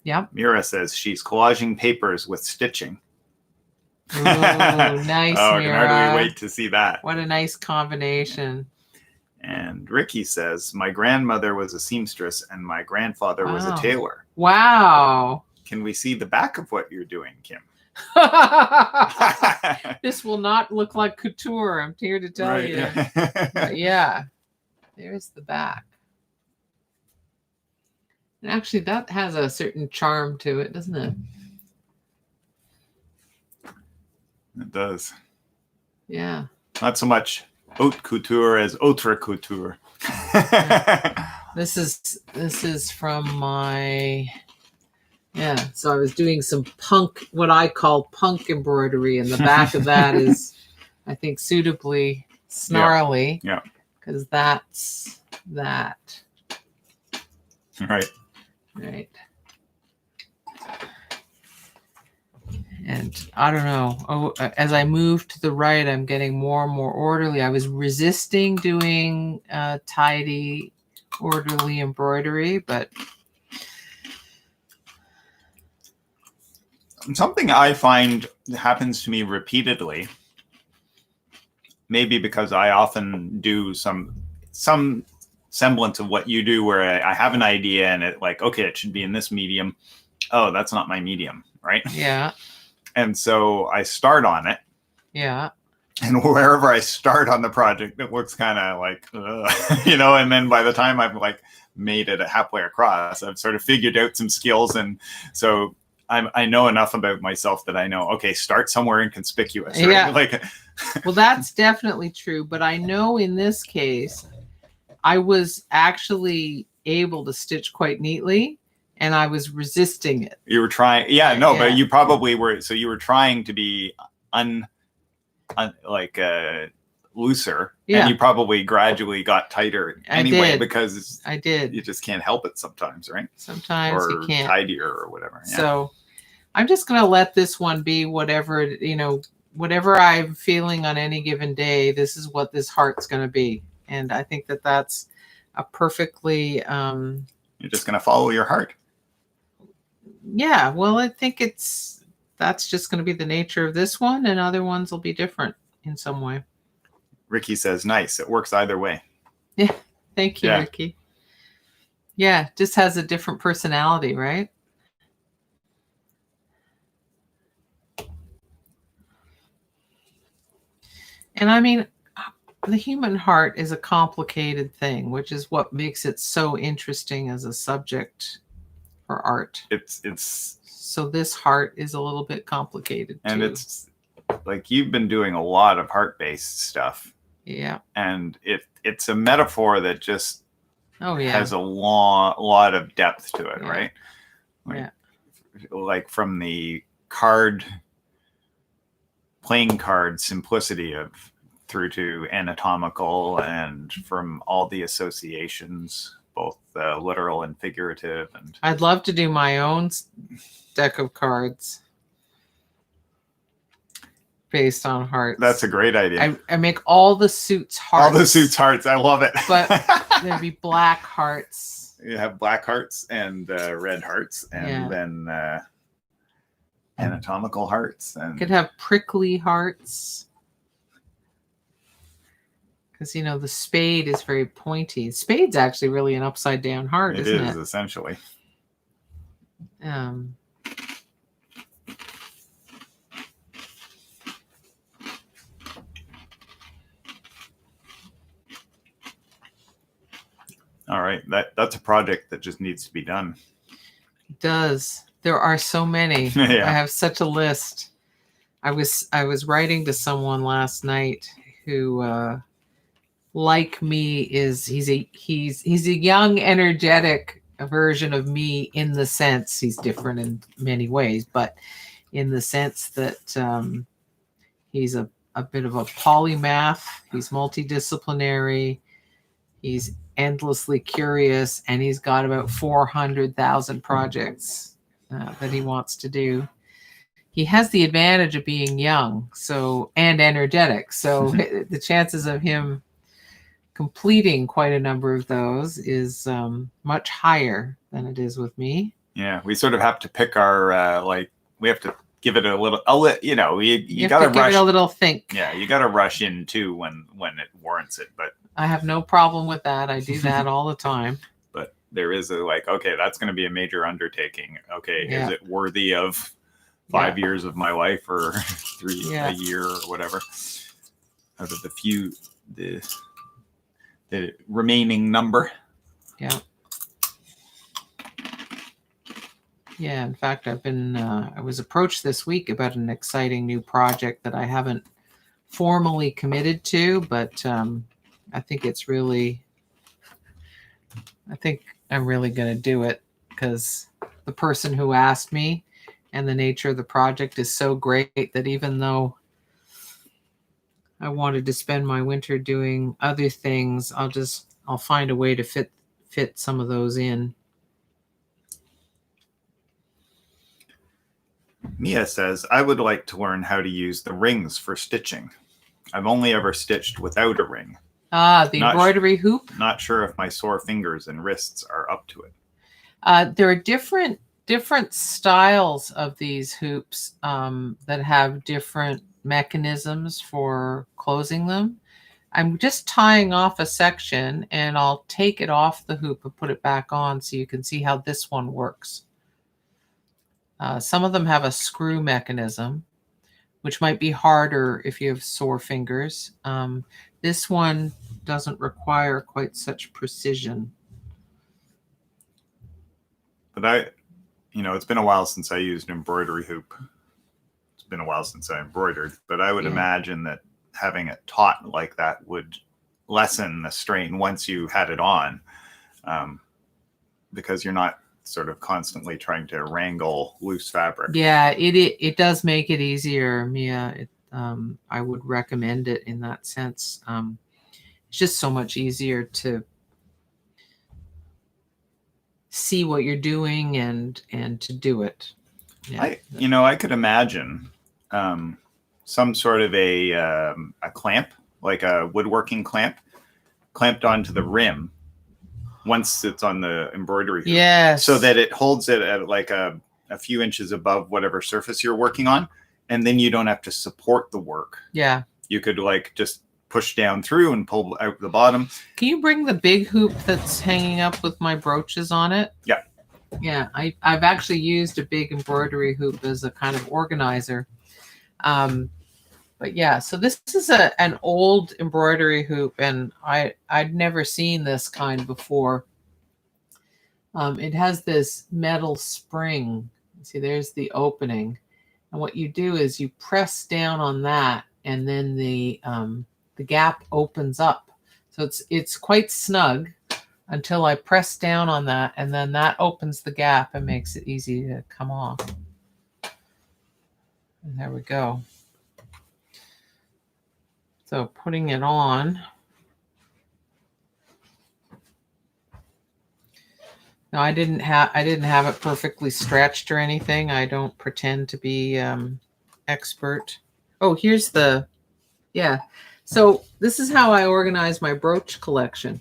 Speaker 1: Yep.
Speaker 2: Mira says she's collaging papers with stitching.
Speaker 1: Ooh, nice,
Speaker 2: Oh, I can
Speaker 1: Mira.
Speaker 2: hardly wait to see that.
Speaker 1: What a nice combination.
Speaker 2: And Ricky says, my grandmother was a seamstress and my grandfather was a tailor.
Speaker 1: Wow.
Speaker 2: Can we see the back of what you're doing, Kim?
Speaker 1: This will not look like couture, I'm here to tell you. But yeah, there's the back. And actually, that has a certain charm to it, doesn't it?
Speaker 2: It does.
Speaker 1: Yeah.
Speaker 2: Not so much haute couture as autre couture.
Speaker 1: This is from my... Yeah, so I was doing some punk, what I call punk embroidery, and the back of that is, I think, suitably snarly.
Speaker 2: Yeah.
Speaker 1: Because that's that.
Speaker 2: Right.
Speaker 1: Right. And I don't know. As I move to the right, I'm getting more and more orderly. I was resisting doing tidy, orderly embroidery, but...
Speaker 2: Something I find happens to me repeatedly, maybe because I often do some semblance of what you do, where I have an idea and it like, okay, it should be in this medium. Oh, that's not my medium, right?
Speaker 1: Yeah.
Speaker 2: And so I start on it.
Speaker 1: Yeah.
Speaker 2: And wherever I start on the project, it looks kind of like, and then by the time I've like made it halfway across, I've sort of figured out some skills. And so I know enough about myself that I know, okay, start somewhere inconspicuous. Right?
Speaker 1: Yeah.
Speaker 2: Like,
Speaker 1: well, that's definitely true. But I know in this case, I was actually able to stitch quite neatly, and I was resisting it.
Speaker 2: You were trying, but you probably were. So you were trying to be looser, and you probably gradually got tighter anyway, because
Speaker 1: I did.
Speaker 2: You just can't help it sometimes, right?
Speaker 1: Sometimes you can't.
Speaker 2: Tidier or whatever. Yeah.
Speaker 1: So I'm just going to let this one be whatever, whatever I'm feeling on any given day. This is what this heart's going to be. And I think that that's a perfectly...
Speaker 2: You're just going to follow your heart.
Speaker 1: Yeah. Well, I think that's just going to be the nature of this one, and other ones will be different in some way.
Speaker 2: Ricky says, nice. It works either way.
Speaker 1: Yeah. Thank you, Ricky. Yeah. Just has a different personality, right? And I mean, the human heart is a complicated thing, which is what makes it so interesting as a subject for art. So this heart is a little bit complicated too.
Speaker 2: And it's like you've been doing a lot of heart-based stuff.
Speaker 1: Yeah.
Speaker 2: And it's a metaphor that just has a lot of depth to it, right? Like from the playing card simplicity through to anatomical, and from all the associations, both literal and figurative. And
Speaker 1: I'd love to do my own deck of cards based on hearts.
Speaker 2: That's a great idea.
Speaker 1: I make all the suits hearts.
Speaker 2: All the suits hearts. I love it.
Speaker 1: But there'd be black hearts.
Speaker 2: You have black hearts and red hearts, and then anatomical hearts. And
Speaker 1: could have prickly hearts. Because, the spade is very pointy. Spade's actually really an upside down heart, isn't it?
Speaker 2: It is, essentially. All right. That's a project that just needs to be done.
Speaker 1: It does. There are so many.
Speaker 2: Yeah.
Speaker 1: I have such a list. I was writing to someone last night who, like me, he's a young, energetic version of me, in the sense he's different in many ways, but in the sense that he's a bit of a polymath. He's multidisciplinary. He's endlessly curious, and he's got about 400,000 projects that he wants to do. He has the advantage of being young, and energetic. So the chances of him completing quite a number of those is much higher than it is with me.
Speaker 2: Yeah, we sort of have to pick our we have to give it a little. You
Speaker 1: You
Speaker 2: got to
Speaker 1: have to
Speaker 2: rush.
Speaker 1: give it a little think.
Speaker 2: Yeah, you got to rush in too when it warrants it. But
Speaker 1: I have no problem with that. I do that all the time.
Speaker 2: But there is okay, that's going to be a major undertaking. Okay,
Speaker 1: Yeah.
Speaker 2: Is it worthy of 5 years of my life, or 3 a year, or whatever? Out of the remaining number.
Speaker 1: Yeah. Yeah. In fact, I was approached this week about an exciting new project that I haven't formally committed to, but I think I'm really going to do it, because the person who asked me and the nature of the project is so great that even though I wanted to spend my winter doing other things, I'll find a way to fit some of those in.
Speaker 2: Mia says, I would like to learn how to use the rings for stitching. I've only ever stitched without a ring.
Speaker 1: The embroidery hoop.
Speaker 2: Not sure if my sore fingers and wrists are up to it.
Speaker 1: There are different styles of these hoops that have different mechanisms for closing them. I'm just tying off a section, and I'll take it off the hoop and put it back on so you can see how this one works. Some of them have a screw mechanism, which might be harder if you have sore fingers. This one doesn't require quite such precision.
Speaker 2: But it's been a while since I used an embroidery hoop. It's been a while since I embroidered, but I would imagine that having it taut like that would lessen the strain once you had it on, because you're not sort of constantly trying to wrangle loose fabric.
Speaker 1: Yeah, it does make it easier, Mia. I would recommend it in that sense. It's just so much easier to see what you're doing and to do it. Yeah.
Speaker 2: I could imagine some sort of a clamp, like a woodworking clamp, clamped onto the rim once it's on the embroidery hoop.
Speaker 1: Yes.
Speaker 2: So that it holds it at like a few inches above whatever surface you're working on, and then you don't have to support the work.
Speaker 1: Yeah.
Speaker 2: You could just push down through and pull out the bottom.
Speaker 1: Can you bring the big hoop that's hanging up with my brooches on it?
Speaker 2: Yeah.
Speaker 1: Yeah, I've actually used a big embroidery hoop as a kind of organizer. But yeah, so this is an old embroidery hoop, and I'd never seen this kind before. It has this metal spring. See, there's the opening. And what you do is you press down on that, and then the gap opens up. So it's quite snug until I press down on that, and then that opens the gap and makes it easy to come off. And there we go. So putting it on. Now I didn't have it perfectly stretched or anything. I don't pretend to be expert. Oh, here's so this is how I organize my brooch collection,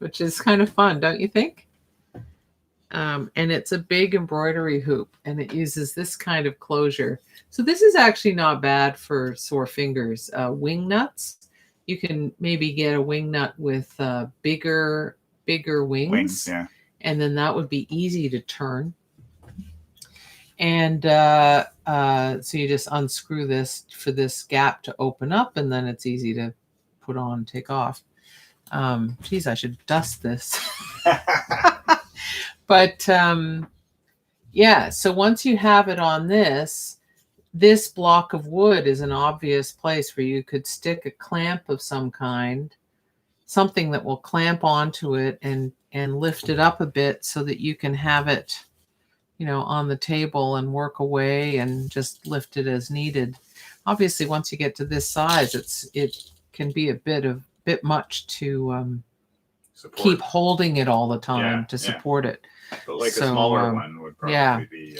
Speaker 1: which is kind of fun, don't you think? And it's a big embroidery hoop, and it uses this kind of closure. So this is actually not bad for sore fingers. Wing nuts, you can maybe get a wing nut with bigger wings.
Speaker 2: Yeah.
Speaker 1: And then that would be easy to turn. And so you just unscrew this for this gap to open up, and then it's easy to put on and take off. Geez, I should dust this. But Yeah. So once you have it on this block of wood is an obvious place where you could stick a clamp of some kind, something that will clamp onto it and lift it up a bit so that you can have it, you know, on the table and work away and just lift it as needed. Obviously, once you get to this size, it can be a bit much to keep holding it all the time to support it.
Speaker 2: But like a smaller one would probably be.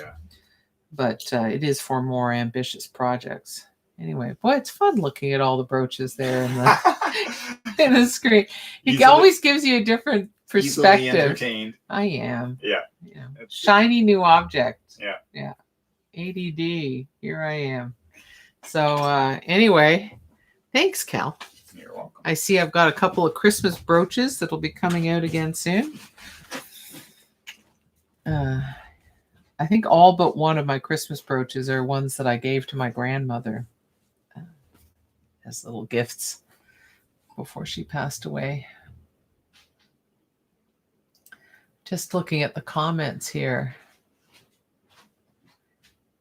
Speaker 1: But it is for more ambitious projects. Anyway, boy, it's fun looking at all the brooches there in the screen. It always gives you a different perspective.
Speaker 2: Easily entertained.
Speaker 1: I am.
Speaker 2: Yeah.
Speaker 1: Shiny new object.
Speaker 2: Yeah.
Speaker 1: ADD. Here I am. So anyway, thanks, Cal.
Speaker 2: You're welcome.
Speaker 1: I see I've got a couple of Christmas brooches that'll be coming out again soon. I think all but one of my Christmas brooches are ones that I gave to my grandmother as little gifts before she passed away. Just looking at the comments here.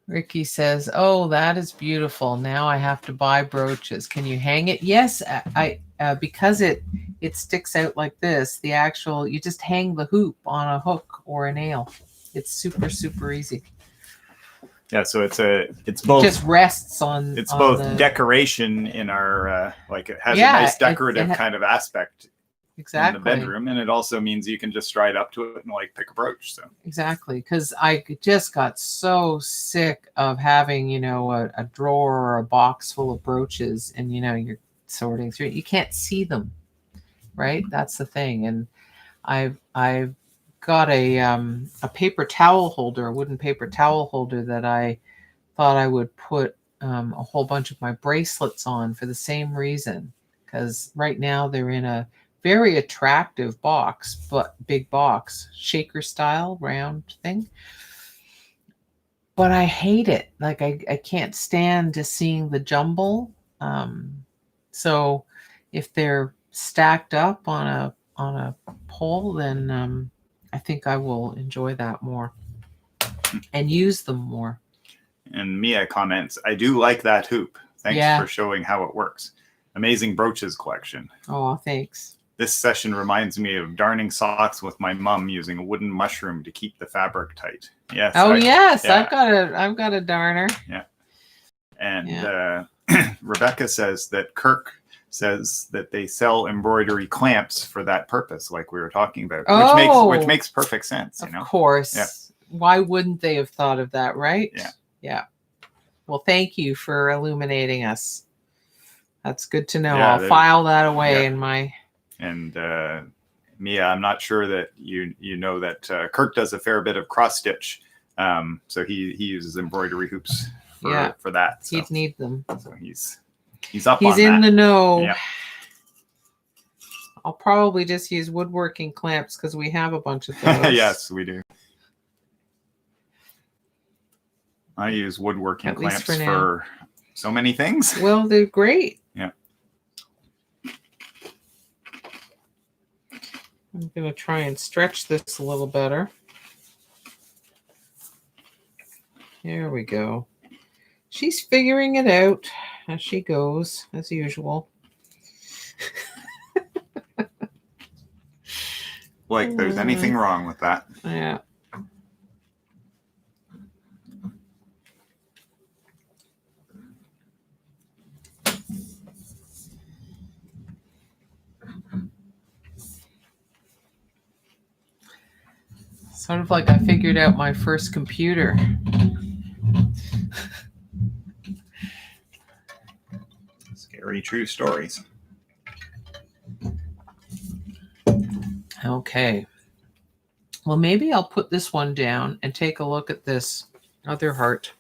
Speaker 1: Ricky says, "Oh, that is beautiful. Now I have to buy brooches. Can you hang it?" Yes, I because it sticks out like this. The actual, you just hang the hoop on a hook or a nail. It's super, super easy.
Speaker 2: Yeah, so it's both.
Speaker 1: Just rests on.
Speaker 2: It's
Speaker 1: on
Speaker 2: both decoration in our like it has a nice decorative kind of aspect.
Speaker 1: Exactly.
Speaker 2: In the bedroom, and it also means you can just stride up to it and like pick a brooch. So
Speaker 1: exactly, because I just got so sick of having, you know, a drawer or a box full of brooches, and you know, you're sorting through it. You can't see them, right? That's the thing. And I've got a paper towel holder, a wooden paper towel holder that I thought I would put a whole bunch of my bracelets on for the same reason, because right now they're in a very attractive box, but big box, shaker style round thing. But I hate it. Like I can't stand just seeing the jumble. So if they're stacked up on a pole, then I think I will enjoy that more and use them more.
Speaker 2: And Mia comments, "I do like that hoop. Thanks for showing how it works. Amazing brooches collection."
Speaker 1: Oh, thanks.
Speaker 2: This session reminds me of darning socks with my mom using a wooden mushroom to keep the fabric tight. Yes.
Speaker 1: Oh, yes. Yeah. I've got a darner.
Speaker 2: Yeah. And Rebecca says that Kirk says that they sell embroidery clamps for that purpose, like we were talking about, which makes perfect sense. You know?
Speaker 1: Of course.
Speaker 2: Yeah.
Speaker 1: Why wouldn't they have thought of that, right?
Speaker 2: Yeah.
Speaker 1: Yeah. Well, thank you for illuminating us. That's good to know.
Speaker 2: Yeah,
Speaker 1: I'll file that away in my...
Speaker 2: And Mia, I'm not sure that you know that Kirk does a fair bit of cross stitch, so he uses embroidery hoops for that. So.
Speaker 1: He'd need them.
Speaker 2: So he's up.
Speaker 1: He's in the know.
Speaker 2: Yeah.
Speaker 1: I'll probably just use woodworking clamps because we have a bunch of those.
Speaker 2: Yes, we do. I use woodworking clamps for so many things.
Speaker 1: Well, they're great.
Speaker 2: Yeah.
Speaker 1: I'm going to try and stretch this a little better. There we go. She's figuring it out as she goes, as usual.
Speaker 2: Like there's anything wrong with that.
Speaker 1: Yeah. Sort of like I figured out my first computer.
Speaker 2: Scary true stories.
Speaker 1: Okay. Well, maybe I'll put this one down and take a look at this other heart.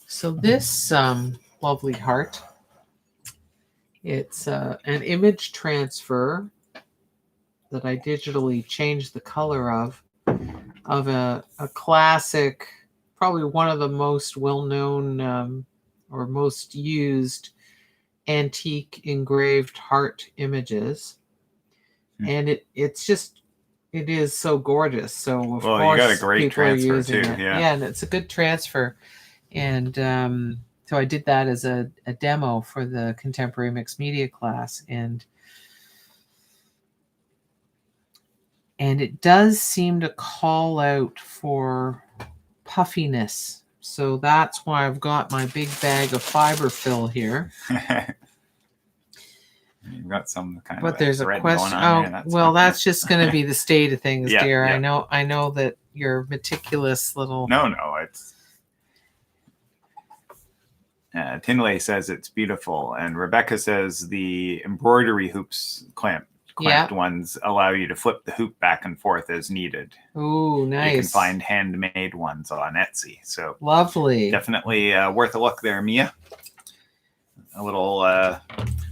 Speaker 1: So this lovely heart, it's an image transfer that I digitally changed the color of a classic, probably one of the most well-known or most used antique engraved heart images. And it's just it is so gorgeous. So of
Speaker 2: Well,
Speaker 1: course
Speaker 2: you got a great
Speaker 1: people are
Speaker 2: transfer
Speaker 1: using
Speaker 2: too.
Speaker 1: it.
Speaker 2: Yeah.
Speaker 1: And it's a good transfer. And so I did that as a demo for the contemporary mixed media class, and it does seem to call out for puffiness. So that's why I've got my big bag of fiber fill here.
Speaker 2: You've got some kind
Speaker 1: But
Speaker 2: of
Speaker 1: there's a
Speaker 2: thread
Speaker 1: question.
Speaker 2: going on
Speaker 1: Oh,
Speaker 2: there.
Speaker 1: well, that's just going to be the state of things,
Speaker 2: Yeah,
Speaker 1: dear.
Speaker 2: yeah.
Speaker 1: I know that you're meticulous little.
Speaker 2: No, it's. Tinley says it's beautiful, and Rebecca says the embroidery hoops clamped ones allow you to flip the hoop back and forth as needed.
Speaker 1: Oh, nice.
Speaker 2: You can find handmade ones on Etsy. So
Speaker 1: lovely.
Speaker 2: Definitely worth a look there, Mia. A little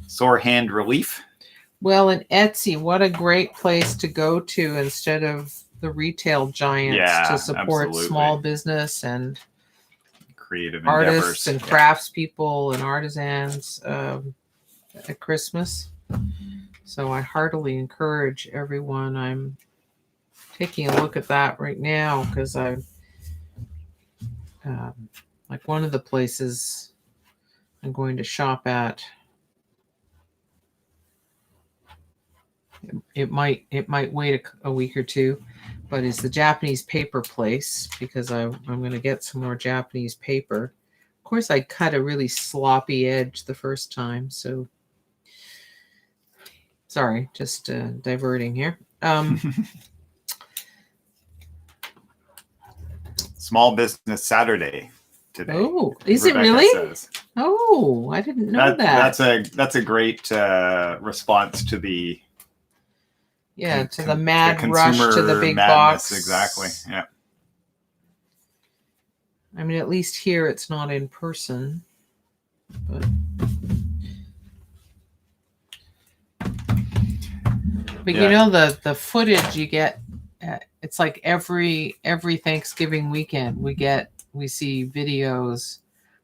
Speaker 2: sore hand relief.
Speaker 1: Well, and Etsy, what a great place to go to instead of the retail giants to support small business and
Speaker 2: creative
Speaker 1: artists
Speaker 2: endeavors
Speaker 1: and craftspeople and artisans at Christmas. So I heartily encourage everyone. I'm taking a look at that right now because I like one of the places I'm going to shop at. It might wait a week or two, but it's the Japanese paper place because I'm going to get some more Japanese paper. Of course, I cut a really sloppy edge the first time, so sorry, just diverting here.
Speaker 2: Small Business Saturday today.
Speaker 1: Oh, is
Speaker 2: Rebecca
Speaker 1: it really?
Speaker 2: Says.
Speaker 1: Oh, I didn't know that.
Speaker 2: That's a great response to the
Speaker 1: to the mad rush to the big
Speaker 2: madness,
Speaker 1: box.
Speaker 2: Exactly. Yeah.
Speaker 1: I mean, at least here it's not in person, but you know the footage you get. It's like every Thanksgiving weekend we see videos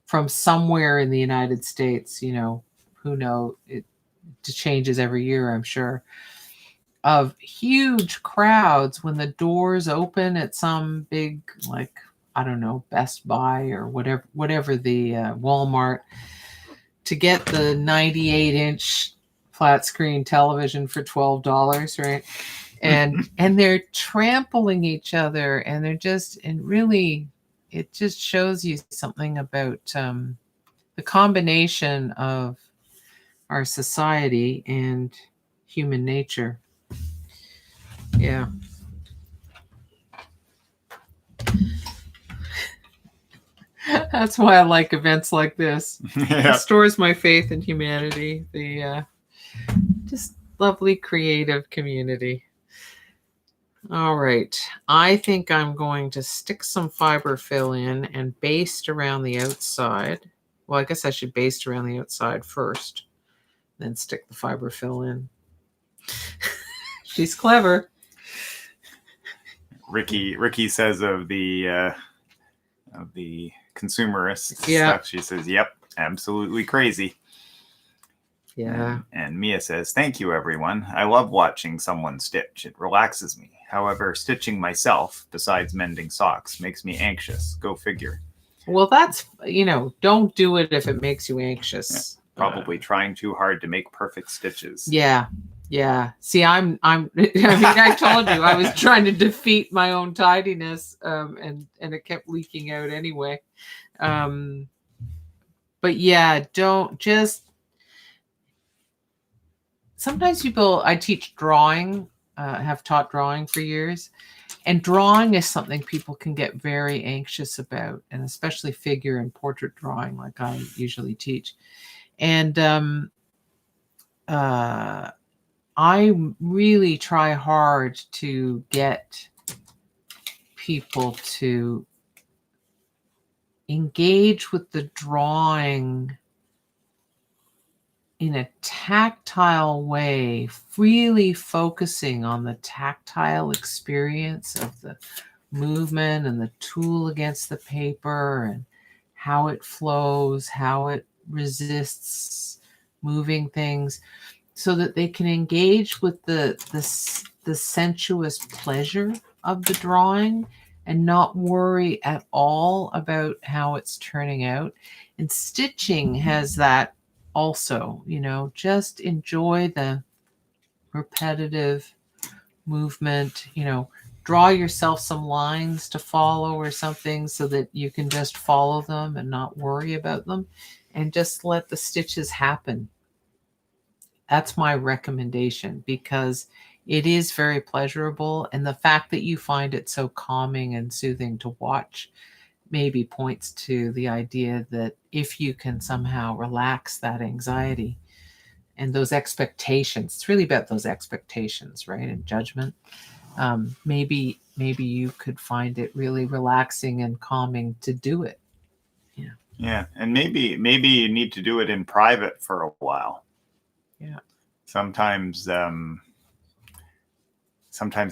Speaker 1: from somewhere in the United States. You know, who knows? It changes every year, I'm sure. Of huge crowds when the doors open at some big, like, I don't know, Best Buy or whatever the Walmart, to get the 98-inch flat screen television for $12, right? And they're trampling each other, and they're just, and really, it just shows you something about the combination of our society and human nature. Yeah. That's why I like events like this. It restores my faith in humanity. The just lovely creative community. All right. I think I'm going to stick some fiber fill in and baste around the outside. Well, I guess I should baste around the outside first, then stick the fiber fill in. She's clever.
Speaker 2: Ricky says of the consumerist stuff, she says, "Yep, absolutely crazy."
Speaker 1: Yeah.
Speaker 2: And Mia says, "Thank you, everyone. I love watching someone stitch. It relaxes me. However, stitching myself, besides mending socks, makes me anxious. Go figure." Well,
Speaker 1: that's, don't do it if it makes you anxious.
Speaker 2: Yeah, probably trying too hard to make perfect stitches.
Speaker 1: Yeah. Yeah. See, I mean, I told you I was trying to defeat my own tidiness, and it kept leaking out anyway. But yeah, don't just. Sometimes people, I teach drawing, have taught drawing for years, and drawing is something people can get very anxious about, and especially figure and portrait drawing, like I usually teach. And I really try hard to get people to engage with the drawing in a tactile way, really focusing on the tactile experience of the movement and the tool against the paper and how it flows, how it resists moving things, so that they can engage with the the sensuous pleasure of the drawing and not worry at all about how it's turning out. And stitching has that also, you know, just enjoy the repetitive movement, you know, draw yourself some lines to follow or something so that you can just follow them and not worry about them and just let the stitches happen. That's my recommendation because it is very pleasurable. And the fact that you find it so calming and soothing to watch maybe points to the idea that if you can somehow relax that anxiety and those expectations, it's really about those expectations, right? And judgment. Maybe you could find it really relaxing and calming to do it. Yeah.
Speaker 2: Yeah. And maybe you need to do it in private for a while.
Speaker 1: Yeah.
Speaker 2: Sometimes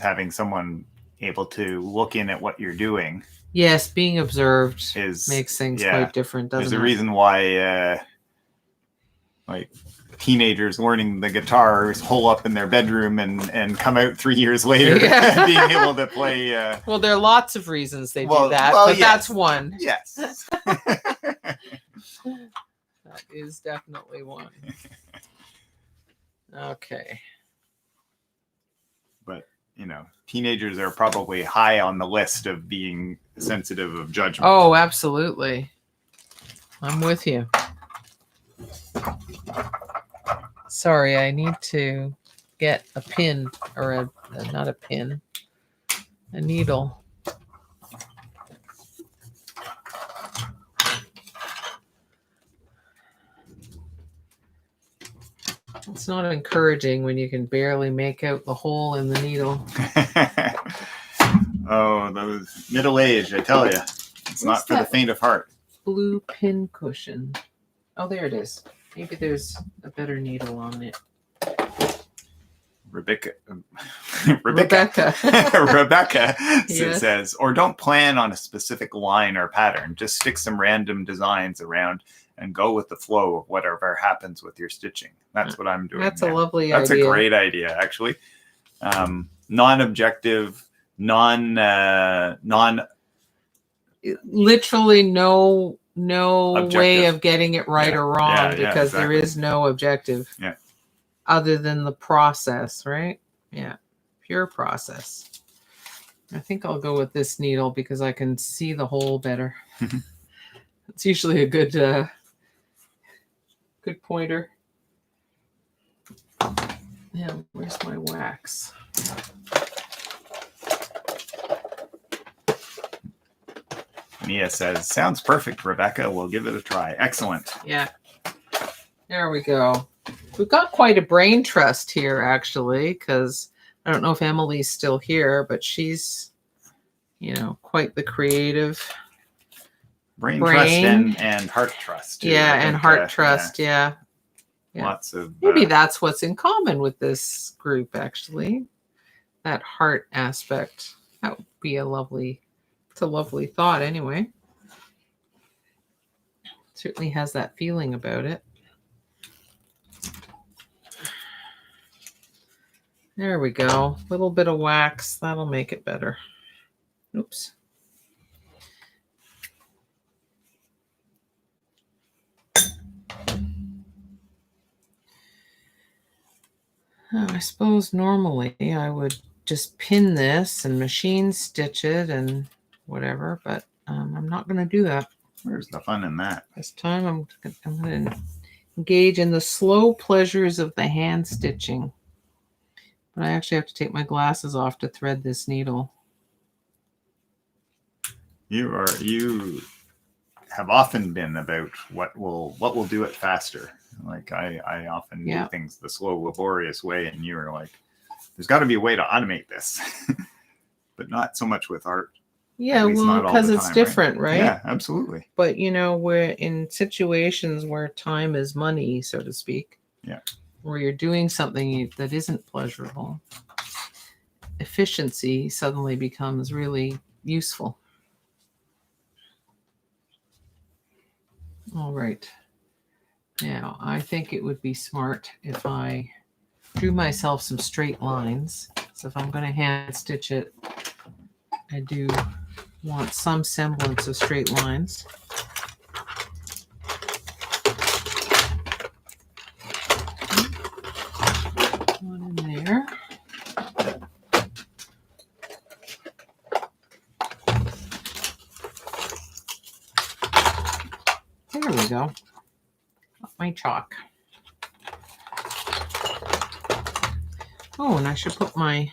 Speaker 2: having someone able to look in at what you're doing.
Speaker 1: Yes, being observed makes things quite different, doesn't it?
Speaker 2: There's a reason why like teenagers learning the guitar hole up in their bedroom and come out 3 years later being able to play.
Speaker 1: Well, there are lots of reasons they do that, but that's one.
Speaker 2: Yes.
Speaker 1: That is definitely one. Okay.
Speaker 2: But, you know, teenagers are probably high on the list of being sensitive of judgment.
Speaker 1: Oh, absolutely. I'm with you. Sorry, I need to get a pin or not a pin, a needle. It's not encouraging when you can barely make out the hole in the needle.
Speaker 2: Oh, those middle-aged, I tell you. It's not for the faint of heart.
Speaker 1: Blue pin cushion. Oh, there it is. Maybe there's a better needle on it.
Speaker 2: Rebecca
Speaker 1: Yes.
Speaker 2: says, or don't plan on a specific line or pattern. Just stick some random designs around and go with the flow of whatever happens with your stitching. That's what I'm doing.
Speaker 1: That's
Speaker 2: now.
Speaker 1: a lovely
Speaker 2: That's
Speaker 1: idea.
Speaker 2: a great idea, actually. Non-objective,
Speaker 1: literally no
Speaker 2: objective.
Speaker 1: way of getting it right or wrong because
Speaker 2: exactly.
Speaker 1: there is no objective other than the process, right? Yeah, pure process. I think I'll go with this needle because I can see the hole better. It's usually a good pointer. Yeah, where's my wax?
Speaker 2: Mia says, sounds perfect, Rebecca. We'll give it a try. Excellent.
Speaker 1: Yeah. There we go. We've got quite a brain trust here, actually, because I don't know if Emily's still here, but she's, you know, quite the creative.
Speaker 2: Brain trust and heart trust. Too.
Speaker 1: Yeah, and heart trust. Yeah.
Speaker 2: Lots of.
Speaker 1: Maybe that's what's in common with this group, actually. That heart aspect. That would be a lovely thought, anyway. Certainly has that feeling about it. There we go. A little bit of wax. That'll make it better. Oops. I suppose normally I would just pin this and machine stitch it and whatever, but I'm not going to do that.
Speaker 2: Where's the fun in that?
Speaker 1: This time I'm going to engage in the slow pleasures of the hand stitching. But I actually have to take my glasses off to thread this needle.
Speaker 2: You have often been about what will do it faster. Like I often do things the slow, laborious way, and you were like, "There's got to be a way to automate this," but not so much with art.
Speaker 1: Yeah, well, because it's different, right?
Speaker 2: Yeah, absolutely.
Speaker 1: But you know, we're in situations where time is money, so to speak.
Speaker 2: Yeah.
Speaker 1: Where you're doing something that isn't pleasurable, efficiency suddenly becomes really useful. All right. Now, I think it would be smart if I drew myself some straight lines So if I'm going to hand stitch it, I do want some semblance of straight lines. One in there. There we go. My chalk. Oh, and I should put my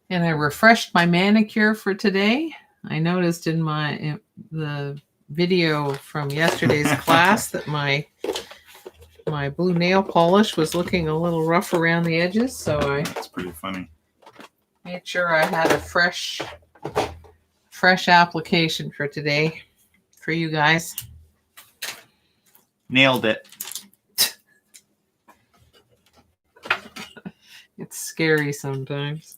Speaker 1: and I refreshed my manicure for today. I noticed in the video from yesterday's class that my blue nail polish was looking a little rough around the edges, so I
Speaker 2: That's pretty funny.
Speaker 1: made sure I had a fresh application for today for you guys.
Speaker 2: Nailed it.
Speaker 1: It's scary sometimes.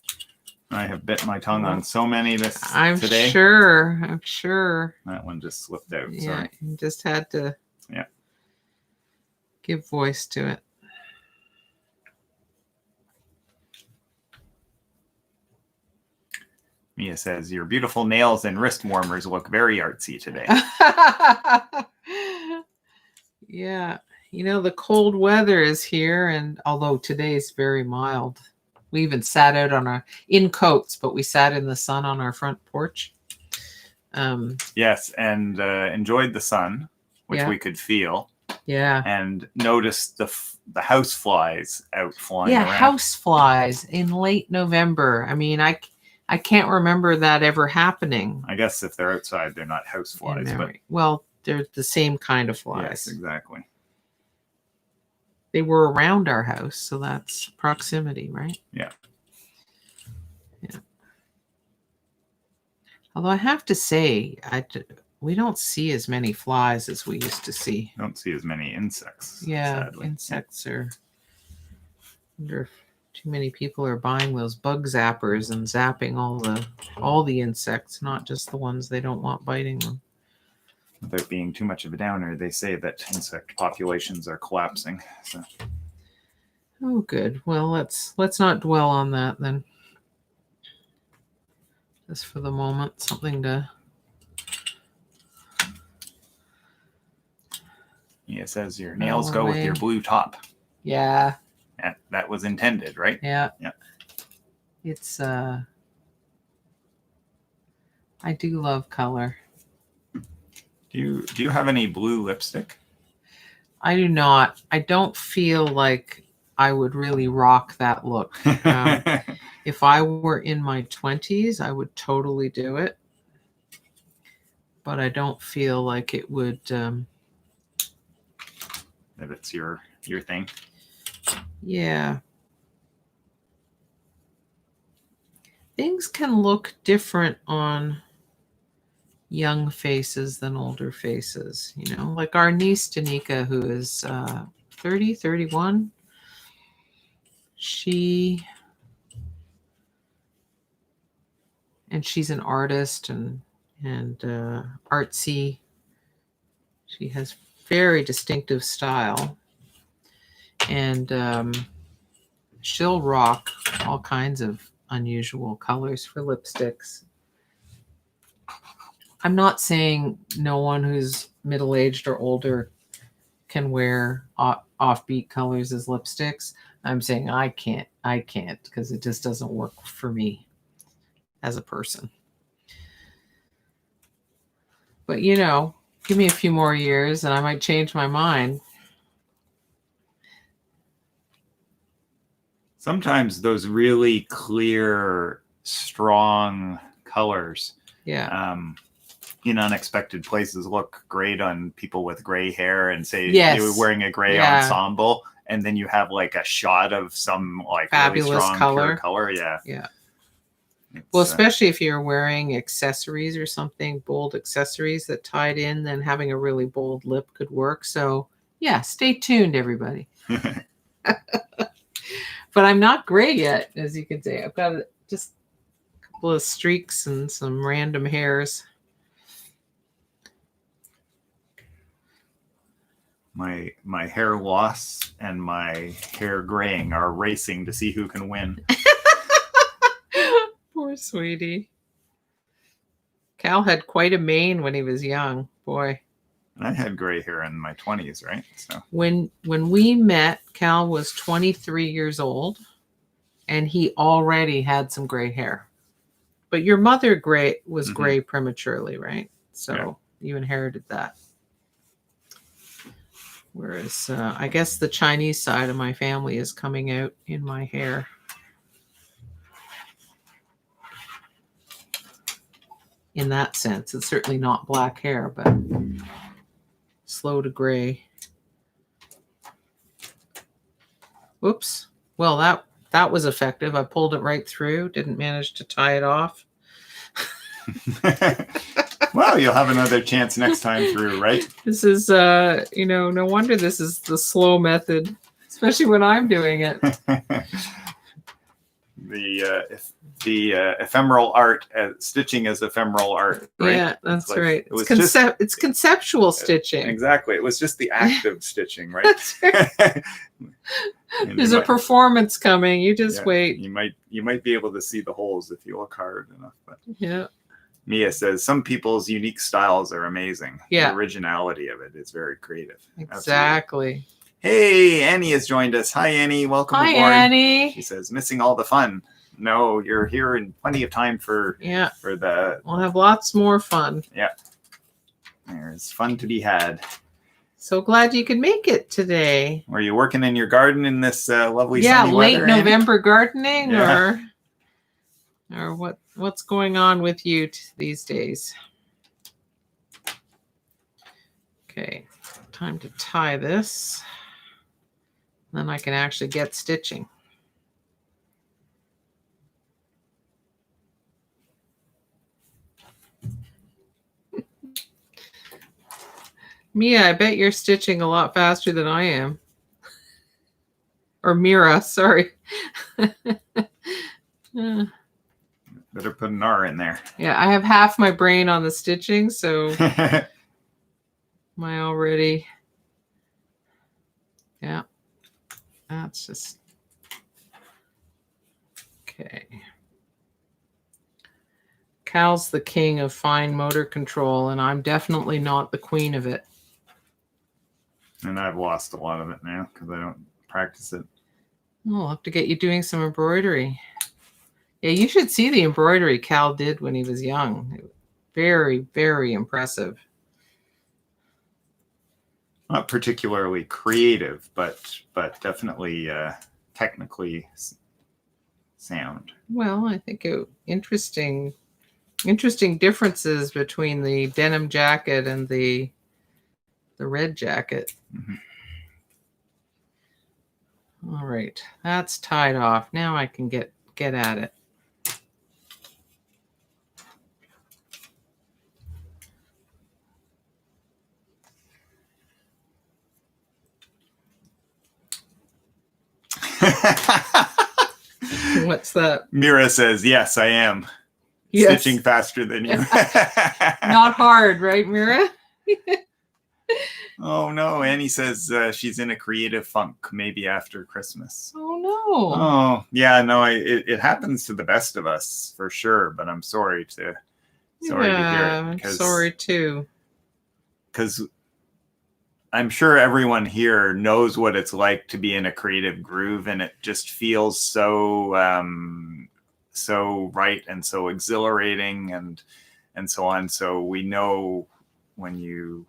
Speaker 2: I have bit my tongue on so many today.
Speaker 1: I'm sure.
Speaker 2: That one just slipped out.
Speaker 1: Yeah,
Speaker 2: Sorry.
Speaker 1: you just had to give voice to it.
Speaker 2: Mia says, your beautiful nails and wrist warmers look very artsy today.
Speaker 1: Yeah. You know, the cold weather is here, and although today is very mild, we even sat out in coats, but we sat in the sun on our front porch.
Speaker 2: Yes, and enjoyed the sun, which we could feel.
Speaker 1: Yeah.
Speaker 2: And noticed the house flies out flying around.
Speaker 1: House flies in late November. I mean, I can't remember that ever happening.
Speaker 2: I guess if they're outside, they're not house flies, but
Speaker 1: well, they're the same kind of flies.
Speaker 2: Yes, exactly.
Speaker 1: They were around our house, so that's proximity, right?
Speaker 2: Yeah.
Speaker 1: Yeah. Although I have to say, we don't see as many flies as we used to see.
Speaker 2: Don't see as many insects.
Speaker 1: Yeah,
Speaker 2: sadly.
Speaker 1: insects are. I wonder if too many people are buying those bug zappers and zapping all the insects, not just the ones they don't want biting them.
Speaker 2: Without being too much of a downer, they say that insect populations are collapsing. So.
Speaker 1: Oh, good. Well, let's not dwell on that then. Just for the moment, something to.
Speaker 2: Yeah, it says your nails go with your blue top.
Speaker 1: Yeah.
Speaker 2: That was intended, right?
Speaker 1: Yeah.
Speaker 2: Yeah.
Speaker 1: It's I do love color.
Speaker 2: Do you have any blue lipstick?
Speaker 1: I do not. I don't feel like I would really rock that look. If I were in my 20s, I would totally do it. But I don't feel like it would. That
Speaker 2: it's your thing.
Speaker 1: Yeah. Things can look different on young faces than older faces, you know, like our niece Danica, who is 30, 31. She's an artist and artsy. She has very distinctive style, and she'll rock all kinds of unusual colors for lipsticks. I'm not saying no one who's middle-aged or older can wear offbeat colors as lipsticks. I'm saying I can't because it just doesn't work for me as a person. But, you know, give me a few more years and I might change my mind.
Speaker 2: Sometimes those really clear, strong colors in unexpected places look great on people with gray hair, and say you're wearing a gray ensemble, and then you have like a shot of some like
Speaker 1: fabulous
Speaker 2: really strong
Speaker 1: color.
Speaker 2: Color. Yeah.
Speaker 1: Well, especially if you're wearing accessories or something, bold accessories that tied in, then having a really bold lip could work. So yeah, stay tuned, everybody. But I'm not gray yet, as you can see. I've got just a couple of streaks and some random hairs.
Speaker 2: my hair loss and my hair graying are racing to see who can win.
Speaker 1: Poor sweetie. Kal had quite a mane when he was young. Boy.
Speaker 2: And I had gray hair in my 20s, right? So
Speaker 1: When we met, Kal was 23 years old, and he already had some gray hair. But your mother was gray prematurely, right? So you inherited that. Whereas I guess the Chinese side of my family is coming out in my hair. In that sense, it's certainly not black hair, but slow to gray. Whoops. Well, that was effective. I pulled it right through. Didn't manage to tie it off.
Speaker 2: Well, you'll have another chance next time through, right?
Speaker 1: This is, no wonder this is the slow method, especially when I'm doing it.
Speaker 2: The ephemeral art, stitching is ephemeral art, right?
Speaker 1: Yeah, that's
Speaker 2: like,
Speaker 1: right.
Speaker 2: It's
Speaker 1: it's conceptual stitching.
Speaker 2: Exactly. It was just the act of stitching, right?
Speaker 1: That's right. There's a performance coming. You just wait.
Speaker 2: You might be able to see the holes if you look hard enough. But
Speaker 1: yeah.
Speaker 2: Mia says some people's unique styles are amazing.
Speaker 1: Yeah.
Speaker 2: The originality of it is very creative.
Speaker 1: Exactly.
Speaker 2: Absolutely. Hey, Annie has joined us. Hi, Annie. Welcome aboard.
Speaker 1: Hi, Annie.
Speaker 2: She says, missing all the fun. No, you're here in plenty of time for the...
Speaker 1: We'll have lots more fun.
Speaker 2: Yeah. There's fun to be had.
Speaker 1: So glad you could make it today.
Speaker 2: Were you working in your garden in this lovely sunny
Speaker 1: late
Speaker 2: weather,
Speaker 1: November gardening or what's going on with you these days? Okay, time to tie this. Then I can actually get stitching. Mia, I bet you're stitching a lot faster than I am. Or Mira, sorry.
Speaker 2: Better put an R in there.
Speaker 1: Yeah, I have half my brain on the stitching, so am I already? Yeah, that's just okay. Kal's the king of fine motor control, and I'm definitely not the queen of it.
Speaker 2: And I've lost a lot of it now because I don't practice it.
Speaker 1: I'll have to get you doing some embroidery. Yeah, you should see the embroidery Kal did when he was young. Very, very impressive.
Speaker 2: Not particularly creative, but definitely technically sound.
Speaker 1: Well, I think interesting differences between the denim jacket and the red jacket.
Speaker 2: Mm-hmm.
Speaker 1: All right, that's tied off. Now I can get at it. What's that?
Speaker 2: Mira says, yes, I am.
Speaker 1: Yes.
Speaker 2: Stitching faster than you.
Speaker 1: Not hard, right, Mira?
Speaker 2: Oh, no. Annie says she's in a creative funk, maybe after Christmas.
Speaker 1: Oh, no.
Speaker 2: Oh, yeah, no, it happens to the best of us, for sure, but I'm sorry to hear it.
Speaker 1: I'm sorry, too.
Speaker 2: Because I'm sure everyone here knows what it's like to be in a creative groove, and it just feels so right and so exhilarating and so on. So we know when you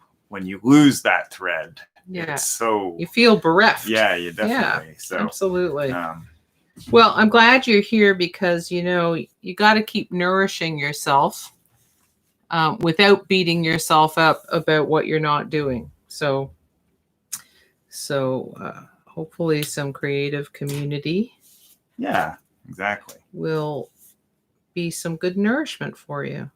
Speaker 2: lose that thread, it's so
Speaker 1: you feel bereft.
Speaker 2: Yeah, you definitely.
Speaker 1: Yeah,
Speaker 2: so
Speaker 1: absolutely. Well, I'm glad you're here because you got to keep nourishing yourself without beating yourself up about what you're not doing. So hopefully some creative community.
Speaker 2: Yeah, exactly.
Speaker 1: Will be some good nourishment for you.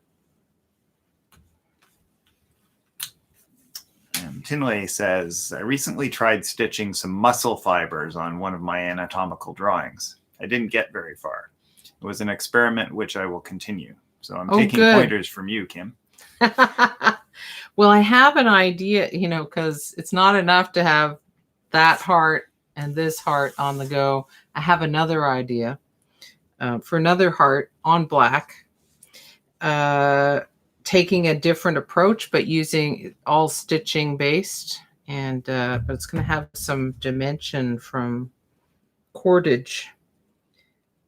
Speaker 2: Tinley says, I recently tried stitching some muscle fibers on one of my anatomical drawings. I didn't get very far. It was an experiment which I will continue. So I'm taking pointers from you, Kim.
Speaker 1: Well, I have an idea, because it's not enough to have that heart and this heart on the go. I have another idea for another heart on black, taking a different approach, but using all stitching based. And but it's going to have some dimension from cordage.